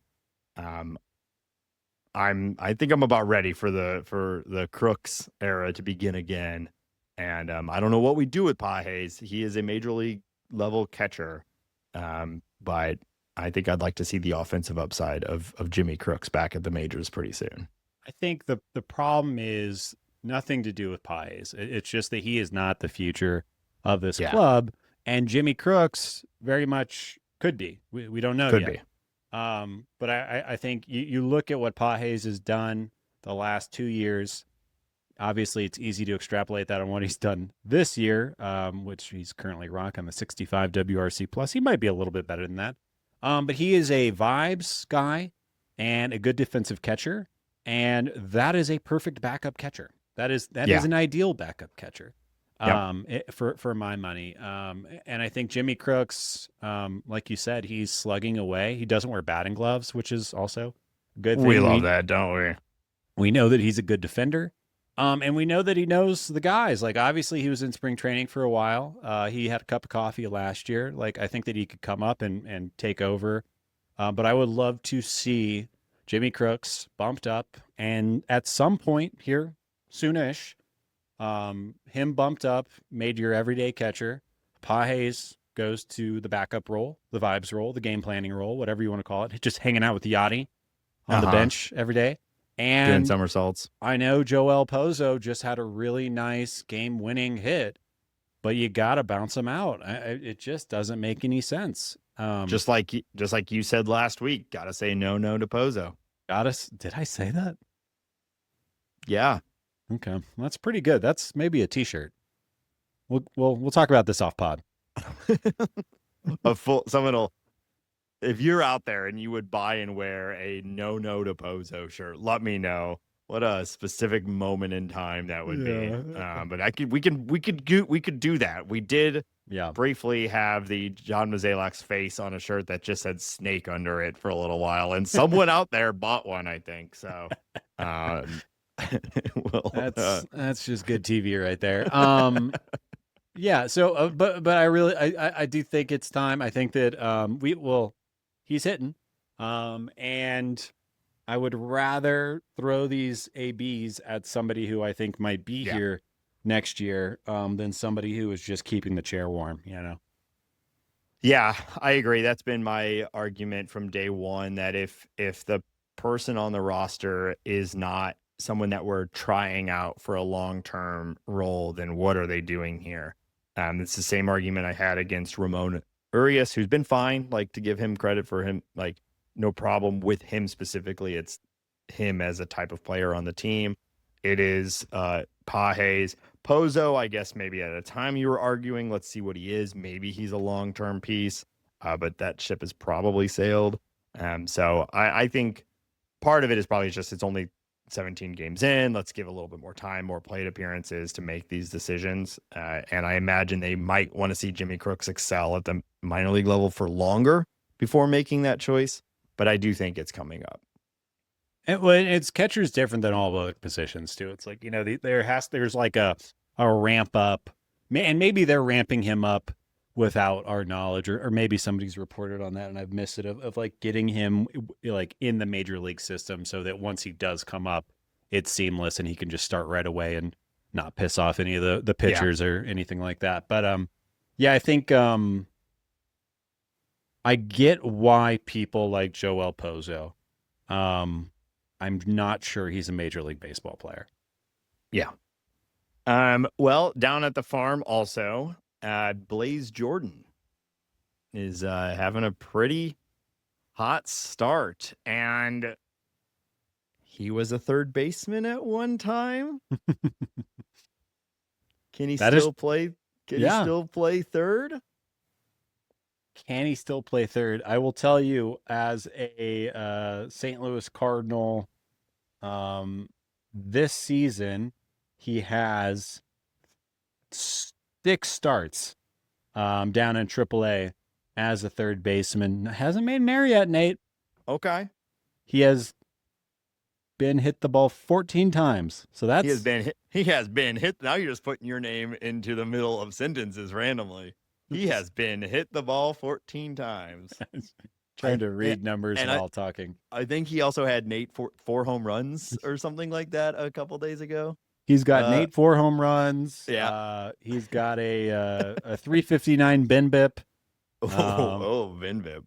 Speaker 1: I think I'm about ready for the Crooks era to begin again. And I don't know what we do with Pages. He is a major league level catcher. But I think I'd like to see the offensive upside of Jimmy Crooks back at the majors pretty soon.
Speaker 2: I think the problem is nothing to do with Pages. It's just that he is not the future of this club. And Jimmy Crooks very much could be. We don't know yet.
Speaker 1: Could be.
Speaker 2: But I think you look at what Pages has done the last 2 years. Obviously, it's easy to extrapolate that on what he's done this year, which he's currently rocking the 65 WRC plus. He might be a little bit better than that. But he is a vibes guy and a good defensive catcher, and that is a perfect backup catcher. That is an ideal backup catcher. For my money. And I think Jimmy Crooks, like you said, he's slugging away. He doesn't wear batting gloves, which is also a good thing.
Speaker 1: We love that, don't we?
Speaker 2: We know that he's a good defender. And we know that he knows the guys. Like, obviously, he was in spring training for a while. He had a cup of coffee last year. Like, I think that he could come up and take over. But I would love to see Jimmy Crooks bumped up, and at some point here, soonish, him bumped up, made your everyday catcher. Pages goes to the backup role, the vibes role, the game planning role, whatever you want to call it. Just hanging out with Yachty on the bench every day. And
Speaker 1: doing somersaults.
Speaker 2: I know Joel Pozo just had a really nice game-winning hit, but you got to bounce him out. It just doesn't make any sense.
Speaker 1: Just like you said last week, got to say no to Pozo.
Speaker 2: Did I say that?
Speaker 1: Yeah.
Speaker 2: Okay, that's pretty good. That's maybe a T-shirt. We'll talk about this off pod.
Speaker 1: If you're out there and you would buy and wear a no to Pozo shirt, let me know what a specific moment in time that would be. But we could do that. We did briefly have the John Mozeliak's face on a shirt that just said snake under it for a little while, and someone out there bought one, I think. So
Speaker 2: that's just good TV right there. Yeah. So, but I do think it's time. I think that he's hitting, and I would rather throw these ABs at somebody who I think might be here next year, than somebody who is just keeping the chair warm.
Speaker 1: Yeah, I agree. That's been my argument from day one, that if the person on the roster is not someone that we're trying out for a long-term role, then what are they doing here? It's the same argument I had against Ramon Urias, who's been fine. Like, to give him credit for him, like, no problem with him specifically. It's him as a type of player on the team. It is Pages. Pozo, I guess maybe at a time you were arguing, let's see what he is. Maybe he's a long-term piece, but that ship has probably sailed. So I think part of it is probably just it's only 17 games in. Let's give a little bit more time, more plate appearances to make these decisions. And I imagine they might want to see Jimmy Crooks excel at the minor league level for longer before making that choice. But I do think it's coming up.
Speaker 2: It's catcher's different than all the other positions too. It's like, there's like a ramp up, and maybe they're ramping him up without our knowledge, or maybe somebody's reported on that and I've missed it, of like getting him like in the major league system so that once he does come up, it's seamless and he can just start right away and not piss off any of the pitchers or anything like that. But I think I get why people like Joel Pozo. I'm not sure he's a Major League Baseball player.
Speaker 1: Yeah. Well, down at the farm also, Blaze Jordan is having a pretty hot start, and he was a third baseman at one time. Can he still play? Can he still play third?
Speaker 2: Can he still play third? I will tell you, as a St. Louis Cardinal, this season he has 6 starts down in AAA as a third baseman. Hasn't made an error yet, Nate.
Speaker 1: Okay.
Speaker 2: He has been hit the ball 14 times. So that's
Speaker 1: he has been hit. Now you're just putting your name into the middle of sentences randomly. He has been hit the ball 14 times.
Speaker 2: Trying to read numbers while talking.
Speaker 1: I think he also had Nate 4 home runs or something like that a couple days ago.
Speaker 2: He's got Nate 4 home runs.
Speaker 1: Yeah.
Speaker 2: He's got a 359 BNBIP.
Speaker 1: BNBIP.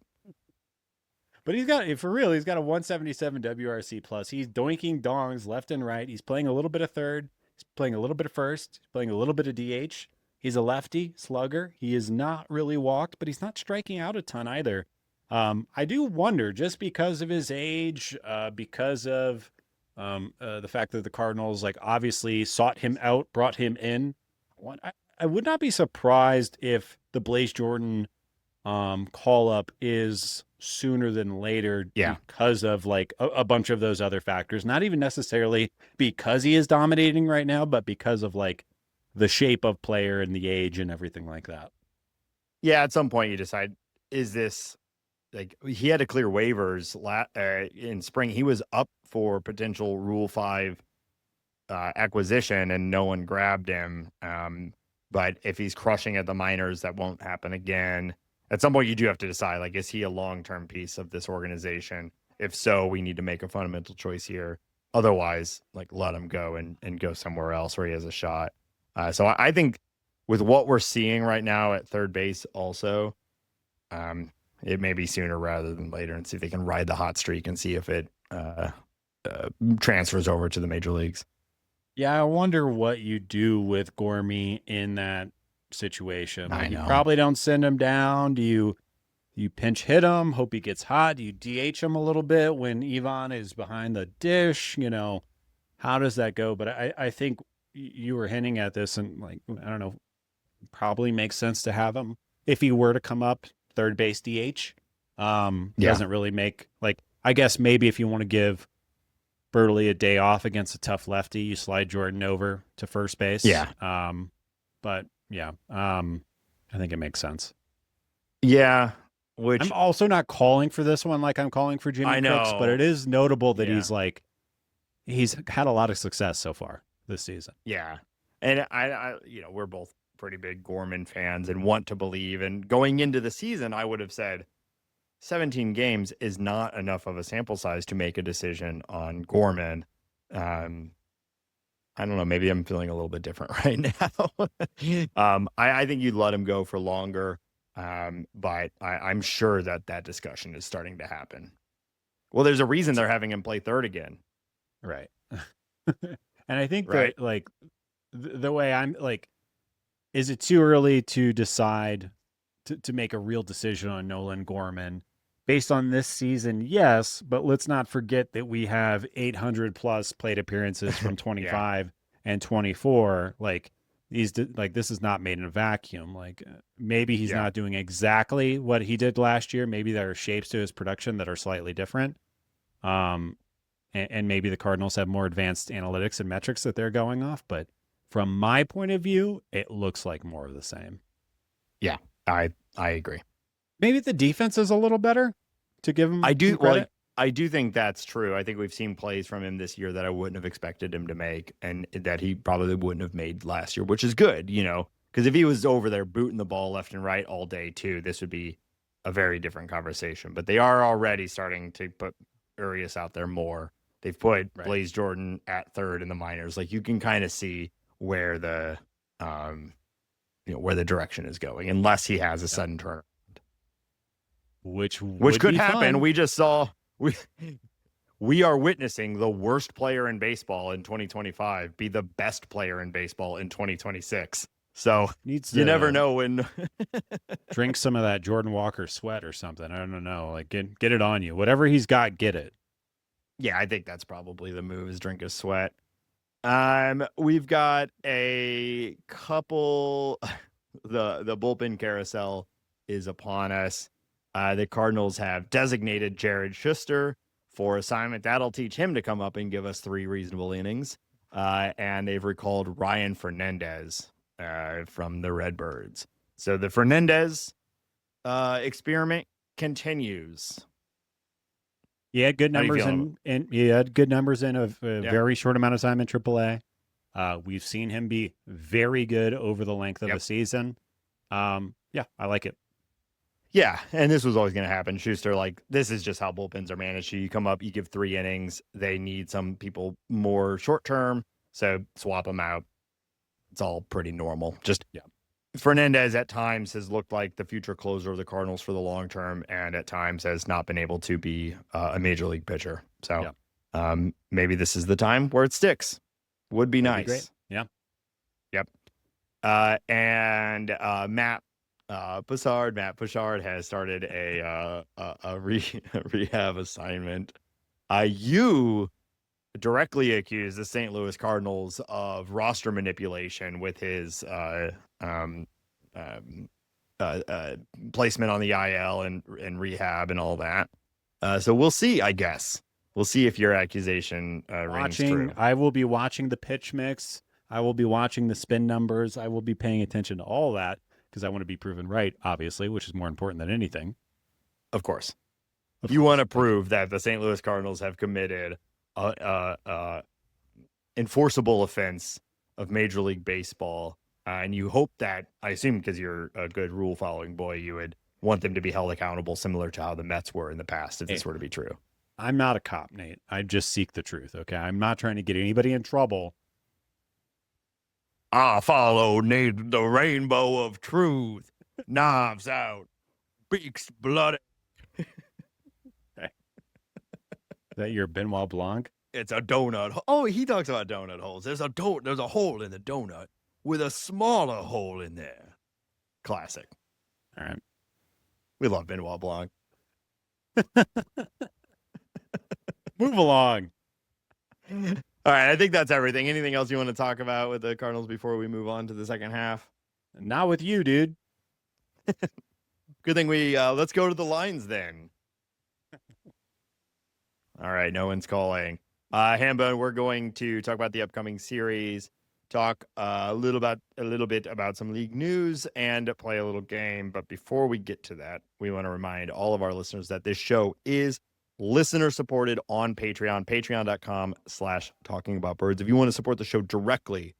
Speaker 2: But he's got a 177 WRC plus. He's doinking dongs left and right. He's playing a little bit of third. He's playing a little bit of first. He's playing a little bit of DH. He's a lefty slugger. He is not really walked, but he's not striking out a ton either. I do wonder, just because of his age, because of the fact that the Cardinals obviously sought him out, brought him in. I would not be surprised if the Blaze Jordan call up is sooner than later because of a bunch of those other factors. Not even necessarily because he is dominating right now, but because of the shape of player and the age and everything like that.
Speaker 1: Yeah, at some point you decide, is this like he had to clear waivers in spring. He was up for potential Rule 5 acquisition and no one grabbed him. But if he's crushing at the minors, that won't happen again. At some point, you do have to decide, like, is he a long-term piece of this organization? If so, we need to make a fundamental choice here. Otherwise, like, let him go and go somewhere else where he has a shot. So I think with what we're seeing right now at third base also, it may be sooner rather than later, and see if they can ride the hot streak and see if it transfers over to the major leagues.
Speaker 2: Yeah, I wonder what you do with Gormy in that situation.
Speaker 1: I
Speaker 2: Like, you
Speaker 1: know.
Speaker 2: probably don't send him down. Do you pinch hit him, hope he gets hot? Do you DH him a little bit when Iván is behind the dish? How does that go? But I think you were hinting at this, and like, I don't know, probably makes sense to have him if he were to come up third base DH. Doesn't really make, like, I guess maybe if you want to give Burley a day off against a tough lefty, you slide Jordan over to first base.
Speaker 1: Yeah.
Speaker 2: But yeah, I think it makes sense.
Speaker 1: Yeah. Which
Speaker 2: I'm also not calling for this one like I'm calling for Jimmy Crooks, but it is notable that he's had a lot of success so far this season.
Speaker 1: Yeah. And I we're both pretty big Gorman fans and want to believe. And going into the season, I would have said 17 games is not enough of a sample size to make a decision on Gorman. I don't know. Maybe I'm feeling a little bit different right now. I think you'd let him go for longer. But I'm sure that discussion is starting to happen. Well, there's a reason they're having him play third again.
Speaker 2: Right. And I think that, like, the way I'm like, is it too early to decide to make a real decision on Nolan Gorman based on this season? Yes, but let's not forget that we have 800 plus plate appearances from 25 and 24. Like, this is not made in a vacuum. Like, maybe he's not doing exactly what he did last year. Maybe there are shapes to his production that are slightly different. And maybe the Cardinals have more advanced analytics and metrics that they're going off. But from my point of view, it looks like more of the same.
Speaker 1: Yeah, I agree.
Speaker 2: Maybe the defense is a little better, to give him
Speaker 1: I do
Speaker 2: credit.
Speaker 1: I do think that's true. I think we've seen plays from him this year that I wouldn't have expected him to make, and that he probably wouldn't have made last year, which is good, because if he was over there booting the ball left and right all day too, this would be a very different conversation. But they are already starting to put Urias out there more. They've put Blaze Jordan at third in the minors. Like, you can kind of see where the where the direction is going, unless he has a sudden turn, which could happen.
Speaker 2: Fun.
Speaker 1: We just saw we are witnessing the worst player in baseball in 2025 be the best player in baseball in 2026. So you never know when.
Speaker 2: Drink some of that Jordan Walker sweat or something. I don't know. Like, get it on you. Whatever he's got, get it.
Speaker 1: Yeah, I think that's probably the move, is drink his sweat. We've got a couple. The bullpen carousel is upon us. The Cardinals have designated Jared Shuster for assignment. That'll teach him to come up and give us 3 reasonable innings. And they've recalled Ryan Fernandez from the Redbirds. So the Fernandez experiment continues.
Speaker 2: He had good numbers and he had good numbers in a very short amount of time in AAA. We've seen him be very good over the length of a season. I like it.
Speaker 1: Yeah, and this was always going to happen. Schuster, like, this is just how bullpens are managed. You come up, you give 3 innings. They need some people more short term, so swap them out. It's all pretty normal. Fernandez at times has looked like the future closer of the Cardinals for the long term, and at times has not been able to be a major league pitcher. So maybe this is the time where it sticks. Would be nice.
Speaker 2: Great. Yeah.
Speaker 1: Yep. And Matt Pushard has started a rehab assignment. You directly accused the St. Louis Cardinals of roster manipulation with his placement on the IL and rehab and all that. So we'll see, I guess. We'll see if your accusation rings true.
Speaker 2: I will be watching the pitch mix. I will be watching the spin numbers. I will be paying attention to all that because I want to be proven right, obviously, which is more important than anything.
Speaker 1: Of course. You want to prove that the St. Louis Cardinals have committed a enforceable offense of Major League Baseball. And you hope that, I assume because you're a good rule-following boy, you would want them to be held accountable similar to how the Mets were in the past, if this were to be true.
Speaker 2: I'm not a cop, Nate. I just seek the truth, okay? I'm not trying to get anybody in trouble.
Speaker 1: I follow the rainbow of truth. Knives out. Beaks bloody.
Speaker 2: Is that your Benoit Blanc?
Speaker 1: It's a donut. Oh, he talks about donut holes. There's a hole in the donut with a smaller hole in there. Classic.
Speaker 2: All right.
Speaker 1: We love Benoit Blanc.
Speaker 2: Move along.
Speaker 1: All right, I think that's everything. Anything else you want to talk about with the Cardinals before we move on to the second half?
Speaker 2: Not with you, dude.
Speaker 1: Good thing let's go to the lines then. All right, no one's calling. Hambone, we're going to talk about the upcoming series, talk a little bit about some league news, and play a little game. But before we get to that, we want to remind all of our listeners that this show is listener supported on Patreon, patreon.com/talkingaboutbirds. If you want to support the show directly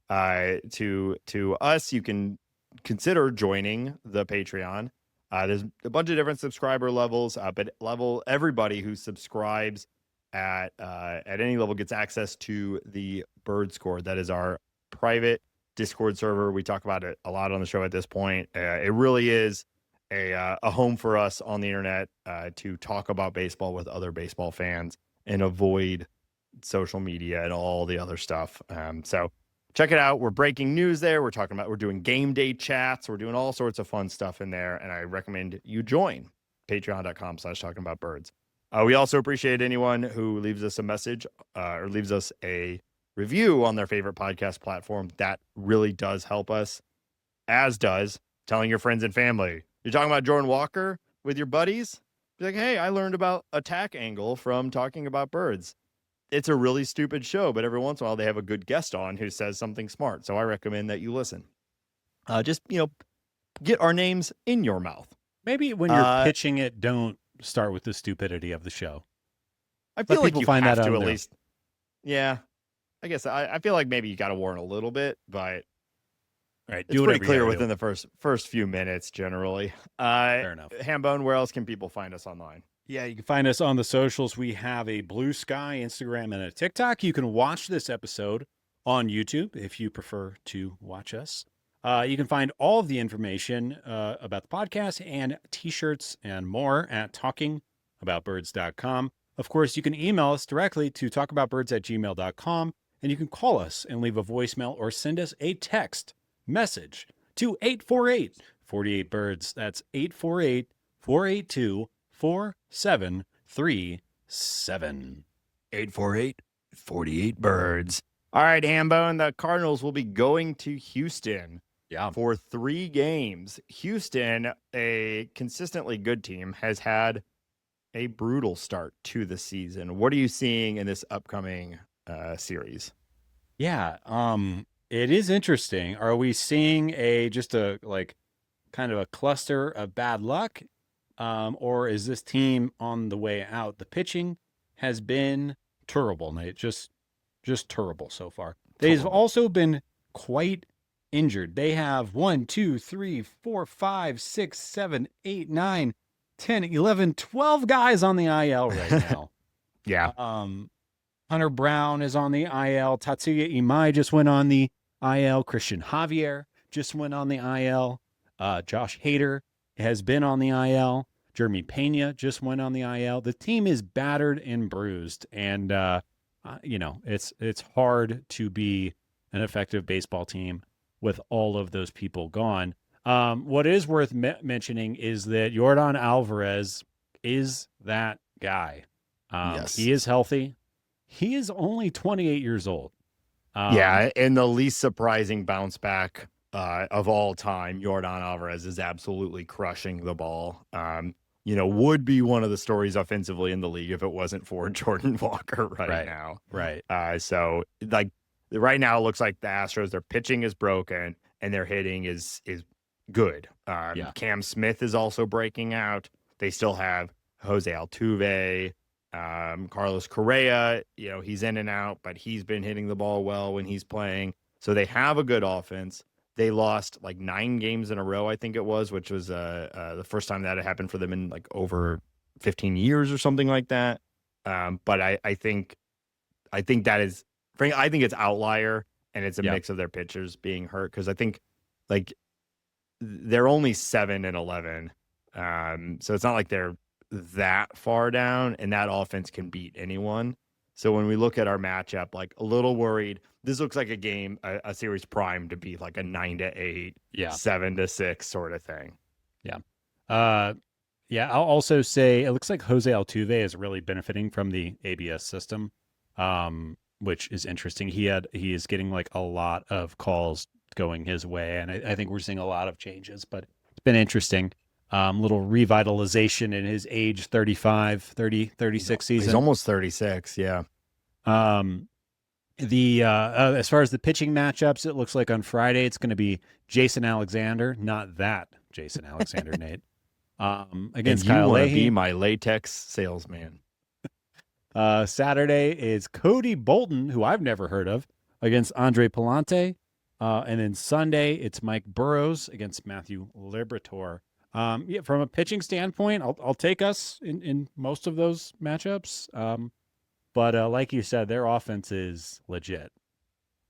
Speaker 1: to us, you can consider joining the Patreon. There's a bunch of different subscriber levels, but everybody who subscribes at any level gets access to the Birdscord. That is our private Discord server. We talk about it a lot on the show at this point. It really is a home for us on the internet to talk about baseball with other baseball fans and avoid social media and all the other stuff. So check it out. We're breaking news there. We're doing game day chats. We're doing all sorts of fun stuff in there. And I recommend you join patreon.com/talkingaboutbirds. We also appreciate anyone who leaves us a message or leaves us a review on their favorite podcast platform. That really does help us, as does telling your friends and family. You're talking about Jordan Walker with your buddies? Be like, hey, I learned about attack angle from Talking About Birds. It's a really stupid show, but every once in a while they have a good guest on who says something smart. So I recommend that you listen. Just get our names in your mouth.
Speaker 2: Maybe when you're pitching it, don't start with the stupidity of the show.
Speaker 1: I feel like you have to at least. Yeah, I guess I feel like maybe you got to warn a little bit, but
Speaker 2: right,
Speaker 1: it's pretty clear within the first few minutes generally.
Speaker 2: Fair enough.
Speaker 1: Hambone, where else can people find us online?
Speaker 2: Yeah, you can find us on the socials. We have a Blue Sky, Instagram, and a TikTok. You can watch this episode on YouTube if you prefer to watch us. You can find all of the information about the podcast and T-shirts and more at talkingaboutbirds.com. Of course, you can email us directly to talkaboutbirds@gmail.com, and you can call us and leave a voicemail or send us a text message to 848-48-BIRDS. That's 848-482-4737.
Speaker 1: 848-48-BIRDS. All right, Hambone, the Cardinals will be going to Houston for 3 games. Houston, a consistently good team, has had a brutal start to the season. What are you seeing in this upcoming series?
Speaker 2: Yeah, it is interesting. Are we seeing just a kind of a cluster of bad luck, or is this team on the way out? The pitching has been terrible, Nate. Just terrible so far. They've also been quite injured. They have 1, 2, 3, 4, 5, 6, 7, 8, 9, 10, 11, 12 guys on the IL right now.
Speaker 1: Yeah.
Speaker 2: Hunter Brown is on the IL. Tatsuya Imai just went on the IL. Christian Javier just went on the IL. Josh Hader has been on the IL. Jeremy Pena just went on the IL. The team is battered and bruised, and it's hard to be an effective baseball team with all of those people gone. What is worth mentioning is that Yordan Alvarez is that guy.
Speaker 1: Yes.
Speaker 2: He is healthy. He is only 28 years old.
Speaker 1: And the least surprising bounce back of all time, Yordan Alvarez is absolutely crushing the ball. Would be one of the stories offensively in the league if it wasn't for Jordan Walker right now.
Speaker 2: Right.
Speaker 1: So right now it looks like the Astros, their pitching is broken and their hitting is good. Cam Smith is also breaking out. They still have Jose Altuve, Carlos Correa. He's in and out, but he's been hitting the ball well when he's playing. So they have a good offense. They lost like 9 games in a row, I think it was, which was the first time that had happened for them in like over 15 years or something like that. But I think that is, frankly, I think it's outlier, and it's a mix of their pitchers being hurt, because I think like they're only 7-11, so it's not like they're that far down, and that offense can beat anyone. So when we look at our matchup, like a little worried. This looks like a series primed to be like a 9-8, 7-6 sort of thing.
Speaker 2: Yeah. I'll also say it looks like Jose Altuve is really benefiting from the ABS system, which is interesting. He is getting like a lot of calls going his way, and I think we're seeing a lot of changes, but it's been interesting. Little revitalization in his age 36 season.
Speaker 1: He's almost 36. Yeah.
Speaker 2: As far as the pitching matchups, it looks like on Friday it's going to be Jason Alexander, not that Jason Alexander, Nate. Against Kyle Leahy.
Speaker 1: Be my latex salesman.
Speaker 2: Saturday is Cody Bolton, who I've never heard of, against Andre Palante. And then Sunday it's Mike Burrows against Matthew Liberatore. From a pitching standpoint, I'll take us in most of those matchups. But like you said, their offense is legit.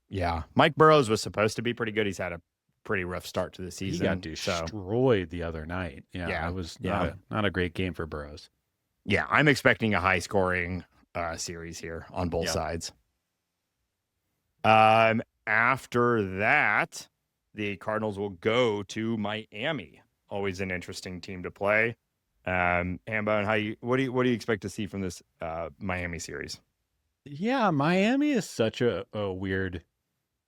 Speaker 1: Yeah. Mike Burrows was supposed to be pretty good. He's had a pretty rough start to the season.
Speaker 2: He got destroyed the other night. Yeah. It was not a great game for Burrows.
Speaker 1: Yeah. I'm expecting a high scoring series here on both sides. After that, the Cardinals will go to Miami. Always an interesting team to play. Hambo, what do you expect to see from this Miami series?
Speaker 2: Yeah, Miami is such a weird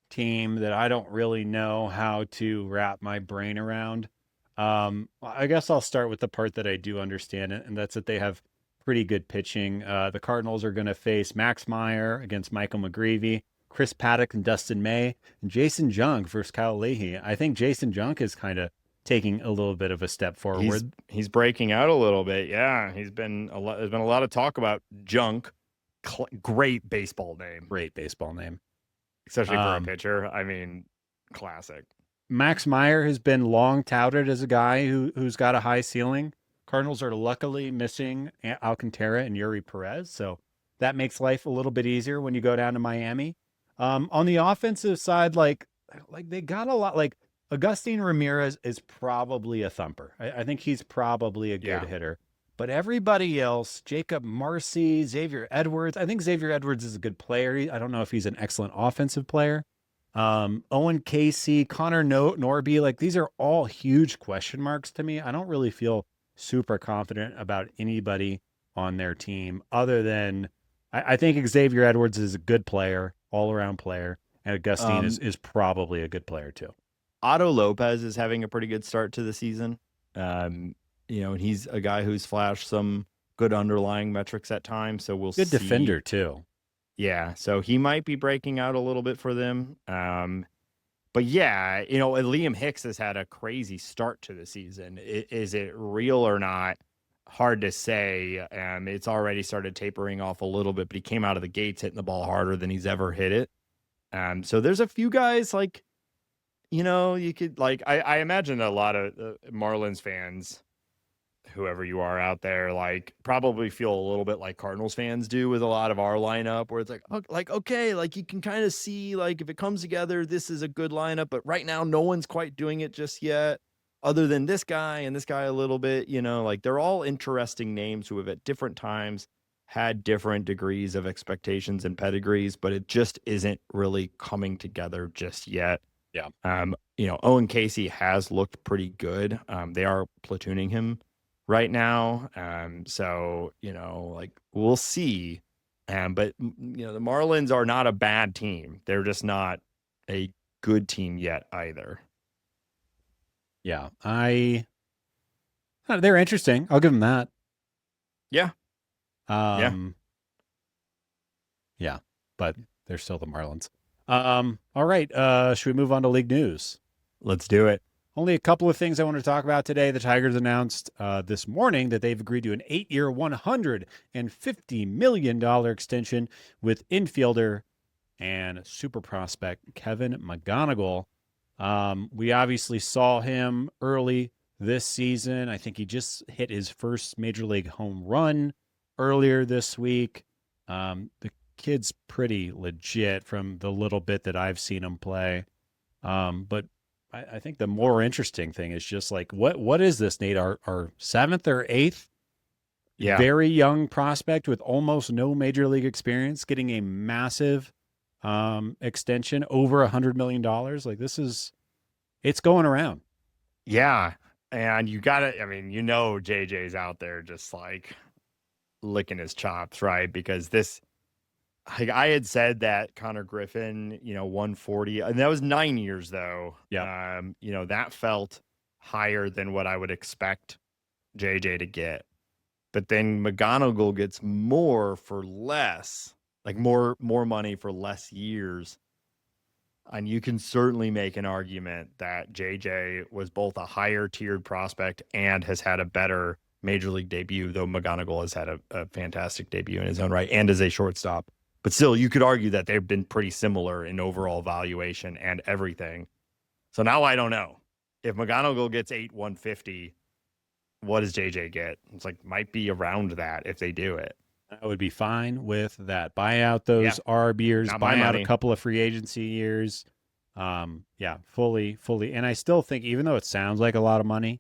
Speaker 2: team that I don't really know how to wrap my brain around. I guess I'll start with the part that I do understand, and that's that they have pretty good pitching. The Cardinals are going to face Max Meyer against Michael McGreevy, Chris Paddock and Dustin May, and Jason Junk versus Kyle Leahy. I think Jason Junk is kind of taking a little bit of a step forward.
Speaker 1: He's breaking out a little bit. Yeah, there's been a lot of talk about Junk. Great baseball name. Especially for a pitcher. I mean, classic.
Speaker 2: Max Meyer has been long touted as a guy who's got a high ceiling. Cardinals are luckily missing Alcantara and Yuri Perez, so that makes life a little bit easier when you go down to Miami. On the offensive side, like they got a lot. Like Agustin Ramirez is probably a thumper. I think he's probably a good hitter. But everybody else, Jacob Marcy, Xavier Edwards. I think Xavier Edwards is a good player. I don't know if he's an excellent offensive player. Owen Casey, Connor Norby, like these are all huge question marks to me. I don't really feel super confident about anybody on their team other than I think Xavier Edwards is a good player, all-around player, and Agustin is probably a good player too.
Speaker 1: Otto Lopez is having a pretty good start to the season. And he's a guy who's flashed some good underlying metrics at times. So we'll see.
Speaker 2: Good defender too.
Speaker 1: Yeah. So he might be breaking out a little bit for them. But yeah, Liam Hicks has had a crazy start to the season. Is it real or not? Hard to say. It's already started tapering off a little bit, but he came out of the gates hitting the ball harder than he's ever hit it. So there's a few guys like, you could like, I imagine a lot of Marlins fans, whoever you are out there, like probably feel a little bit like Cardinals fans do with a lot of our lineup, where it's like, okay, like you can kind of see like if it comes together, this is a good lineup, but right now no one's quite doing it just yet, other than this guy and this guy a little bit, like they're all interesting names who have at different times had different degrees of expectations and pedigrees, but it just isn't really coming together just yet.
Speaker 2: Yeah.
Speaker 1: Owen Casey has looked pretty good. They are platooning him right now. So, like we'll see. But the Marlins are not a bad team. They're just not a good team yet either.
Speaker 2: Yeah. They're interesting. I'll give them that.
Speaker 1: Yeah.
Speaker 2: Yeah, but they're still the Marlins. All right. Should we move on to league news?
Speaker 1: Let's do it.
Speaker 2: Only a couple of things I want to talk about today. The Tigers announced this morning that they've agreed to an 8-year, $150 million extension with infielder and super prospect Kevin McGonigal. We obviously saw him early this season. I think he just hit his first major league home run earlier this week. The kid's pretty legit from the little bit that I've seen him play. But I think the more interesting thing is just like, what is this, Nate? Our seventh or eighth very young prospect with almost no major league experience getting a massive extension over $100 million. Like it's going around.
Speaker 1: Yeah. And you got to, JJ's out there just like licking his chops, right? Because I had said that Connor Griffin, 140, and that was 9 years though.
Speaker 2: Yeah.
Speaker 1: That felt higher than what I would expect JJ to get. But then McGonigal gets more for less, like more money for less years. And you can certainly make an argument that JJ was both a higher tiered prospect and has had a better major league debut, though McGonigal has had a fantastic debut in his own right and as a shortstop. But still, you could argue that they've been pretty similar in overall valuation and everything. So now I don't know. If McGonigal gets 150, what does JJ get? It's like might be around that if they do it.
Speaker 2: I would be fine with that. Buy out those ARB years, buy out a couple of free agency years. Fully. And I still think, even though it sounds like a lot of money,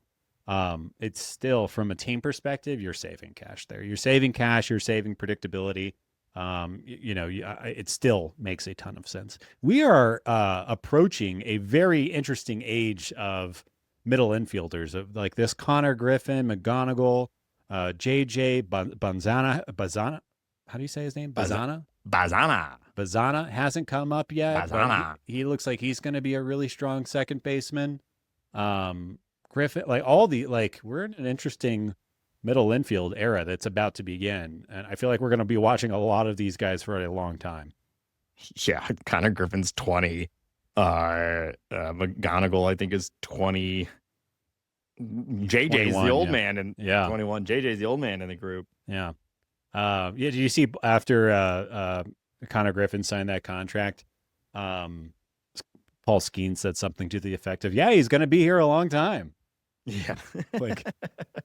Speaker 2: it's still, from a team perspective, you're saving cash there. You're saving cash, you're saving predictability. It still makes a ton of sense. We are approaching a very interesting age of middle infielders, of like this Connor Griffin, McGonigal, JJ Bazana. How do you say his name? Bazana hasn't come up yet. He looks like he's going to be a really strong second baseman. Griffin, we're in an interesting middle infield era that's about to begin. And I feel like we're going to be watching a lot of these guys for a long time.
Speaker 1: Yeah. Connor Griffin's 20. McGonigal, I think, is 20. JJ's the old man. And 21. JJ's the old man in the group.
Speaker 2: Yeah. Did you see after Connor Griffin signed that contract, Paul Skeen said something to the effect of, he's going to be here a long time.
Speaker 1: Yeah.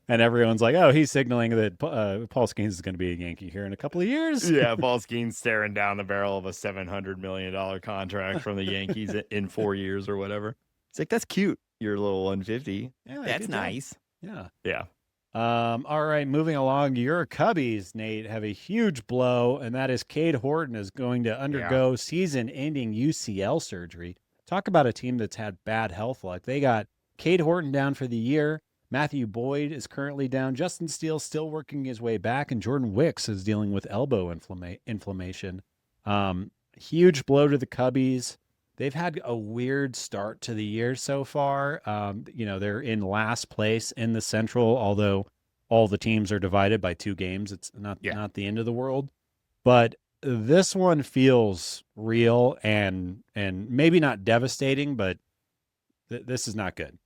Speaker 2: And everyone's like, oh, he's signaling that Paul Skeens is going to be a Yankee here in a couple of years.
Speaker 1: Yeah, Paul Skeens staring down the barrel of a $700 million contract from the Yankees in 4 years or whatever. It's like, that's cute, your little 150.
Speaker 2: Yeah,
Speaker 1: that's nice.
Speaker 2: Yeah.
Speaker 1: Yeah.
Speaker 2: All right, moving along. Your Cubbies, Nate, have a huge blow, and that is Cade Horton is going to undergo season-ending UCL surgery. Talk about a team that's had bad health luck. They got Cade Horton down for the year. Matthew Boyd is currently down. Justin Steele still working his way back, and Jordan Wicks is dealing with elbow inflammation. Huge blow to the Cubbies. They've had a weird start to the year so far. They're in last place in the Central, although all the teams are divided by 2 games. It's not the end of the world. But this one feels real and maybe not devastating, but this is not good.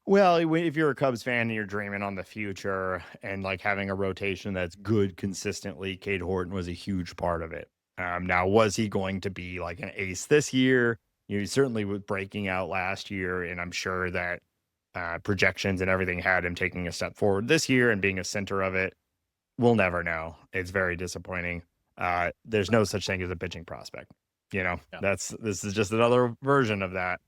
Speaker 1: Well, if you're a Cubs fan and you're dreaming on the future and like having a rotation that's good consistently, Cade Horton was a huge part of it. Now, was he going to be like an ace this year? He certainly was breaking out last year, and I'm sure that projections and everything had him taking a step forward this year and being a center of it. We'll never know. It's very disappointing. There's no such thing as a pitching prospect. This is just another version of that.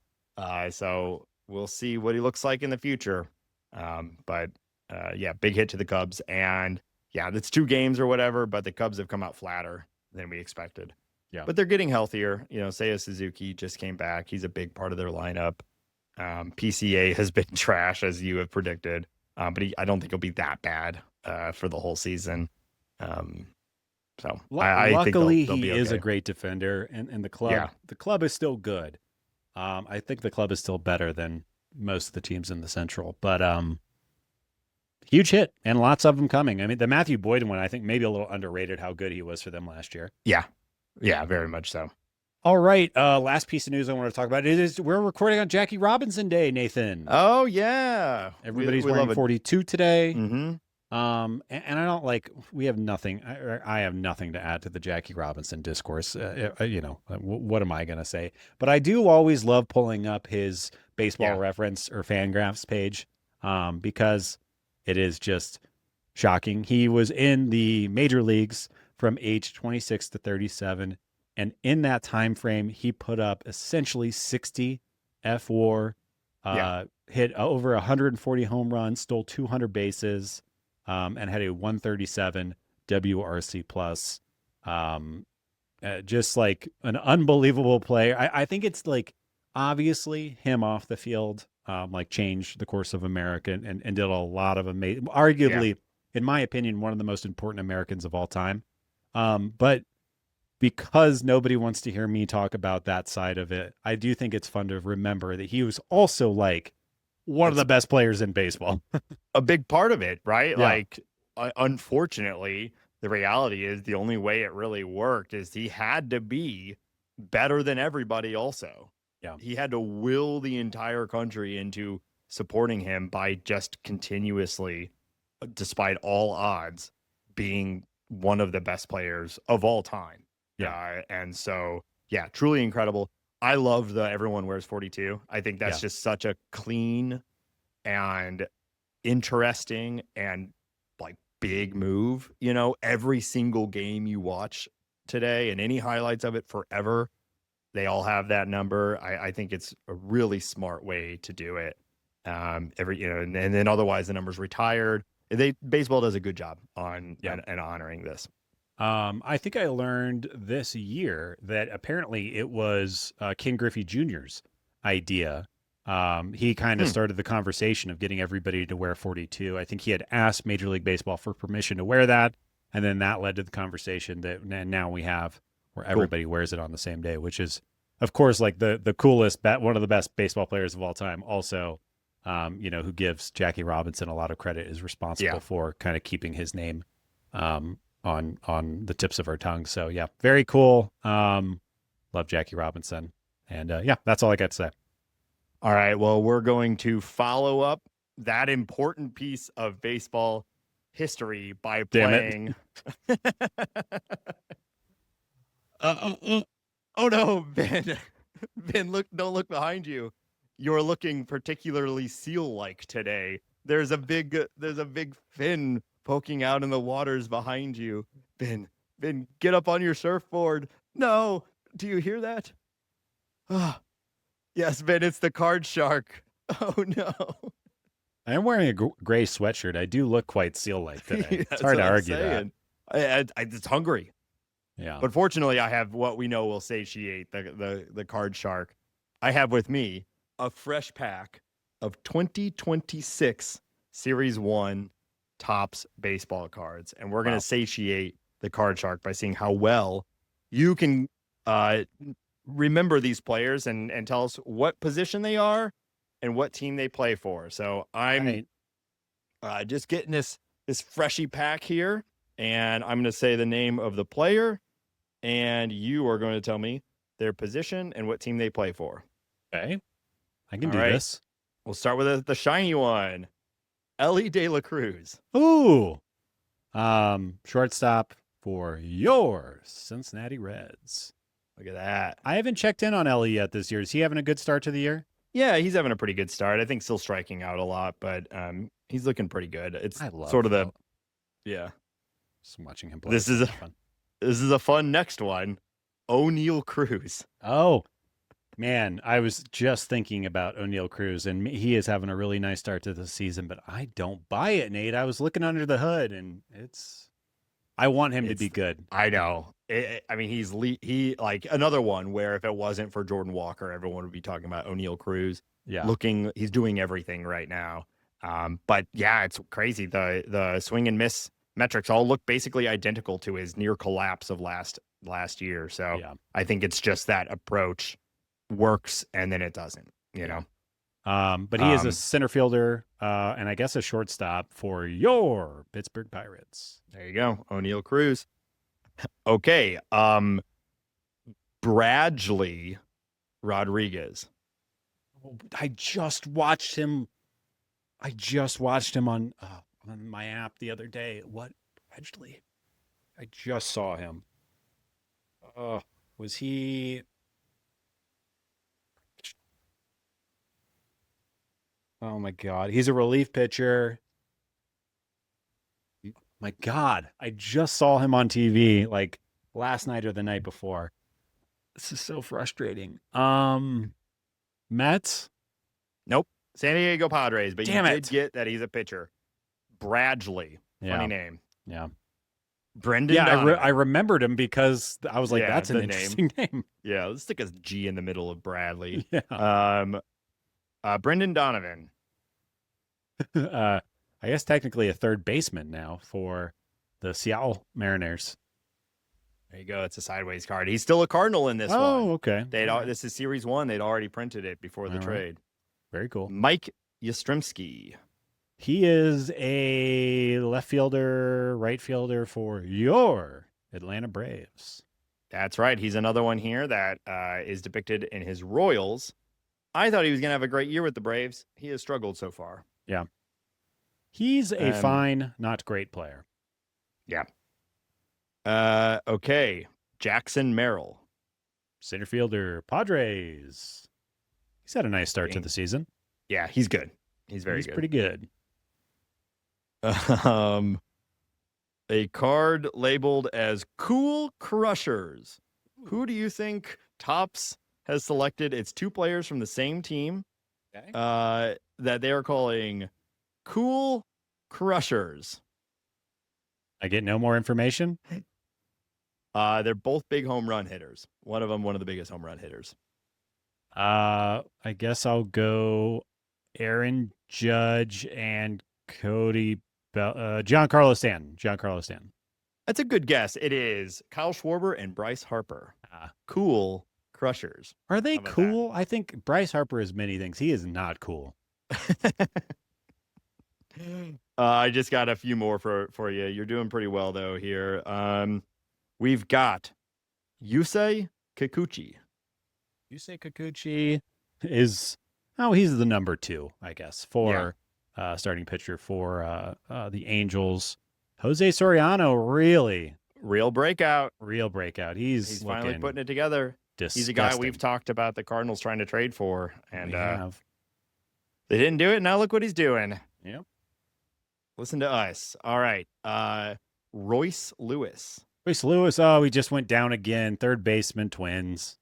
Speaker 1: So we'll see what he looks like in the future. Big hit to the Cubs. And it's 2 games or whatever, but the Cubs have come out flatter than we expected.
Speaker 2: Yeah.
Speaker 1: But they're getting healthier. Seiya Suzuki just came back. He's a big part of their lineup. PCA has been trash, as you have predicted. But I don't think he'll be that bad for the whole season.
Speaker 2: Luckily,
Speaker 1: I think
Speaker 2: he is a great defender, and the club is still good. I think the club is still better than most of the teams in the Central, but huge hit and lots of them coming. I mean, the Matthew Boyd one, I think maybe a little underrated how good he was for them last year.
Speaker 1: Yeah, very much so.
Speaker 2: All right. Last piece of news I want to talk about is we're recording on Jackie Robinson Day, Nathan.
Speaker 1: Oh yeah,
Speaker 2: Everybody's
Speaker 1: we
Speaker 2: wearing
Speaker 1: love it.
Speaker 2: 42 today.
Speaker 1: Mm-hmm.
Speaker 2: And I don't like, we have nothing, I have nothing to add to the Jackie Robinson discourse. What am I going to say? But I do always love pulling up his baseball reference or Fangraphs page, because it is just shocking. He was in the major leagues from age 26 to 37. And in that time frame, he put up essentially 60 F-WAR, hit over 140 home runs, stole 200 bases, and had a 137 WRC plus. Just like an unbelievable player. I think it's like obviously him off the field, like changed the course of America and did a lot of amazing, arguably, in my opinion, one of the most important Americans of all time. But because nobody wants to hear me talk about that side of it, I do think it's fun to remember that he was also like one of the best players in baseball.
Speaker 1: A big part of it, right?
Speaker 2: Yeah.
Speaker 1: Like, unfortunately, the reality is the only way it really worked is he had to be better than everybody also.
Speaker 2: Yeah.
Speaker 1: He had to will the entire country into supporting him by just continuously, despite all odds, being one of the best players of all time.
Speaker 2: Yeah.
Speaker 1: And so, yeah, truly incredible. I love the everyone wears 42. I think that's just such a clean and interesting and like big move. You know, every single game you watch today and any highlights of it forever, they all have that number. I think it's a really smart way to do it. And then otherwise the number's retired. Baseball does a good job on and honoring this.
Speaker 2: I think I learned this year that apparently it was Ken Griffey Jr.'s idea. He kind of started the conversation of getting everybody to wear 42. I think he had asked Major League Baseball for permission to wear that, and then that led to the conversation that now we have where everybody wears it on the same day, which is, of course, like the coolest, one of the best baseball players of all time. Also, who gives Jackie Robinson a lot of credit, is responsible for kind of keeping his name on the tips of our tongues. So yeah, very cool. Love Jackie Robinson. And that's all I got to say.
Speaker 1: All right. Well, we're going to follow up that important piece of baseball history by playing. Oh no, Ben. Ben, don't look behind you. You're looking particularly seal-like today. There's a big fin poking out in the waters behind you. Ben, get up on your surfboard. No, do you hear that? Ah, yes, Ben, it's the card shark. Oh no.
Speaker 2: I'm wearing a gray sweatshirt. I do look quite seal-like today. It's hard to argue that.
Speaker 1: It's hungry.
Speaker 2: Yeah.
Speaker 1: But fortunately, I have what we know will satiate the card shark. I have with me a fresh pack of 2026 Series 1 Topps baseball cards. And we're going to satiate the card shark by seeing how well you can remember these players and tell us what position they are and what team they play for. So I'm just getting this freshy pack here, and I'm going to say the name of the player, and you are going to tell me their position and what team they play for.
Speaker 2: Okay. I can do this.
Speaker 1: We'll start with the shiny one, Elly De La Cruz.
Speaker 2: Ooh. Shortstop for your Cincinnati Reds.
Speaker 1: Look at that.
Speaker 2: I haven't checked in on Elly yet this year. Is he having a good start to the year?
Speaker 1: Yeah, he's having a pretty good start. I think still striking out a lot, but he's looking pretty good. It's sort of
Speaker 2: just watching him play.
Speaker 1: This is a fun next one. Oneil Cruz.
Speaker 2: Oh, man, I was just thinking about Oneil Cruz, and he is having a really nice start to the season, but I don't buy it, Nate. I was looking under the hood, and I want him to be good.
Speaker 1: I know. I mean, he like another one where if it wasn't for Jordan Walker, everyone would be talking about Oneil Cruz.
Speaker 2: Yeah.
Speaker 1: He's doing everything right now. But yeah, it's crazy. The swing and miss metrics all look basically identical to his near collapse of last year. So I think it's just that approach works and then it doesn't, you know.
Speaker 2: But he is a center fielder and I guess a shortstop for your Pittsburgh Pirates.
Speaker 1: There you go, Oneil Cruz. Okay. Bradley Rodriguez.
Speaker 2: I just watched him on my app the other day. What? Bradley? I just saw him. Was he? Oh my God. He's a relief pitcher. My God. I just saw him on TV like last night or the night before. This is so frustrating. Mets?
Speaker 1: Nope. San Diego Padres, but
Speaker 2: Damn
Speaker 1: you
Speaker 2: it.
Speaker 1: did get that he's a pitcher. Bradley. Funny name.
Speaker 2: Yeah.
Speaker 1: Brendan
Speaker 2: Yeah,
Speaker 1: Donovan.
Speaker 2: I remembered him because I was like,
Speaker 1: Yeah,
Speaker 2: that's an
Speaker 1: the
Speaker 2: interesting name.
Speaker 1: Yeah, let's stick a G in the middle of Bradley.
Speaker 2: Yeah.
Speaker 1: Brendan Donovan.
Speaker 2: I guess technically a third baseman now for the Seattle Mariners.
Speaker 1: There you go. It's a sideways card. He's still a Cardinal in this one.
Speaker 2: Oh, okay.
Speaker 1: This is Series 1. They'd already printed it before the trade.
Speaker 2: Very cool.
Speaker 1: Mike Yastrzemski.
Speaker 2: He is a left fielder, right fielder for your Atlanta Braves.
Speaker 1: That's right. He's another one here that is depicted in his Royals. I thought he was going to have a great year with the Braves. He has struggled so far.
Speaker 2: Yeah. He's a fine, not great player.
Speaker 1: Yeah. Okay. Jackson Merrill.
Speaker 2: Center fielder, Padres. He's had a nice start to the season.
Speaker 1: Yeah, he's good. He's very good.
Speaker 2: He's pretty good.
Speaker 1: A card labeled as Cool Crushers. Who do you think Topps has selected? It's two players from the same team that they are calling Cool Crushers.
Speaker 2: I get no more information?
Speaker 1: They're both big home run hitters. One of them, one of the biggest home run hitters.
Speaker 2: I guess I'll go Aaron Judge and Cody Giancarlo Stanton.
Speaker 1: That's a good guess. It is Kyle Schwarber and Bryce Harper. Cool Crushers.
Speaker 2: Are they cool? I think Bryce Harper is many things. He is not cool.
Speaker 1: I just got a few more for you. You're doing pretty well though here. We've got Yusei Kikuchi.
Speaker 2: Yusei Kikuchi is he's the number 2, I guess, for starting pitcher for the Angels. Jose Soriano, real breakout. He's
Speaker 1: finally putting it together.
Speaker 2: Disgusting.
Speaker 1: He's a guy we've talked about the Cardinals trying to trade for, and they didn't do it. Now look what he's doing.
Speaker 2: Yep.
Speaker 1: Listen to us. All right. Royce Lewis.
Speaker 2: Oh, he just went down again. Third baseman, Twins.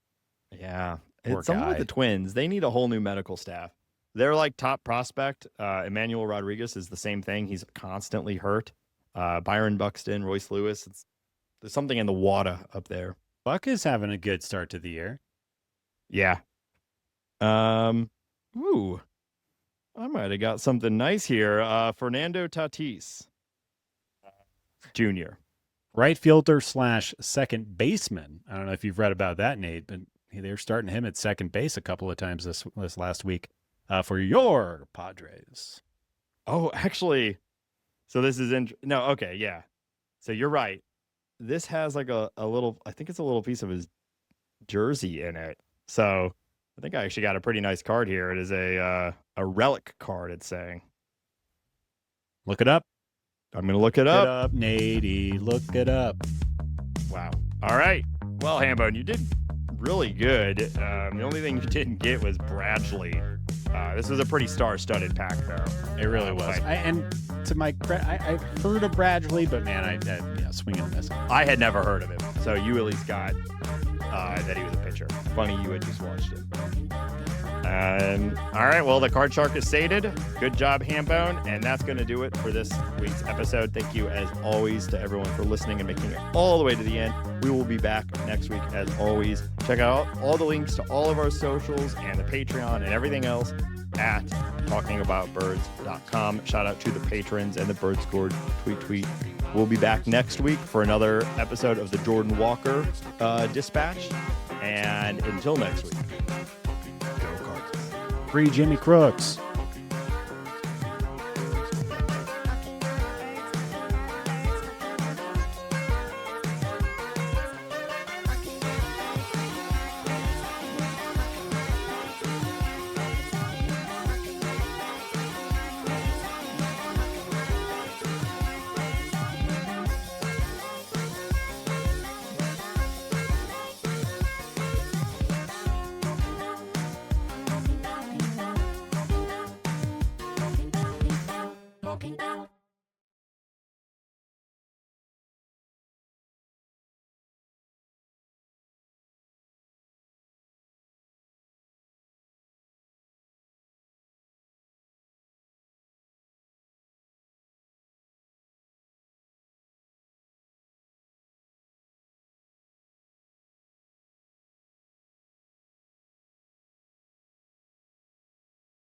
Speaker 1: Yeah.
Speaker 2: Poor
Speaker 1: Some
Speaker 2: guy.
Speaker 1: with the Twins, they need a whole new medical staff. They're like top prospect. Emmanuel Rodriguez is the same thing. He's constantly hurt. Byron Buxton, Royce Lewis. There's something in the water up there.
Speaker 2: Buck is having a good start to the year.
Speaker 1: Yeah. Ooh. I might have got something nice here. Fernando Tatis Jr.
Speaker 2: Right fielder / second baseman. I don't know if you've read about that, Nate, but they're starting him at second base a couple of times this last week for your Padres.
Speaker 1: Oh, actually, so this is okay, yeah. So you're right. This has like a little, I think it's a little piece of his jersey in it. So I think I actually got a pretty nice card here. It is a relic card, it's saying.
Speaker 2: Look it up.
Speaker 1: I'm going to look it up.
Speaker 2: Look it up, Natey. Look it up.
Speaker 1: Wow. All right. Well, Hambone, you did really good. The only thing you didn't get was Bradley. This was a pretty star-studded pack, though.
Speaker 2: It really was. And to my credit, I've heard of Bradley, but man, swing and miss.
Speaker 1: I had never heard of him, so you at least got that he was a pitcher. Funny you had just watched it. All right, well, the card shark is sated. Good job, Hambone, and that's going to do it for this week's episode. Thank you, as always, to everyone for listening and making it all the way to the end. We will be back next week, as always. Check out all the links to all of our socials and the Patreon and everything else at talkingaboutbirds.com. Shout out to the patrons and the Birdscord tweet. We'll be back next week for another episode of the Jordan Walker Dispatch. And until next week, go Cards.
Speaker 2: Free Jimmy Crooks.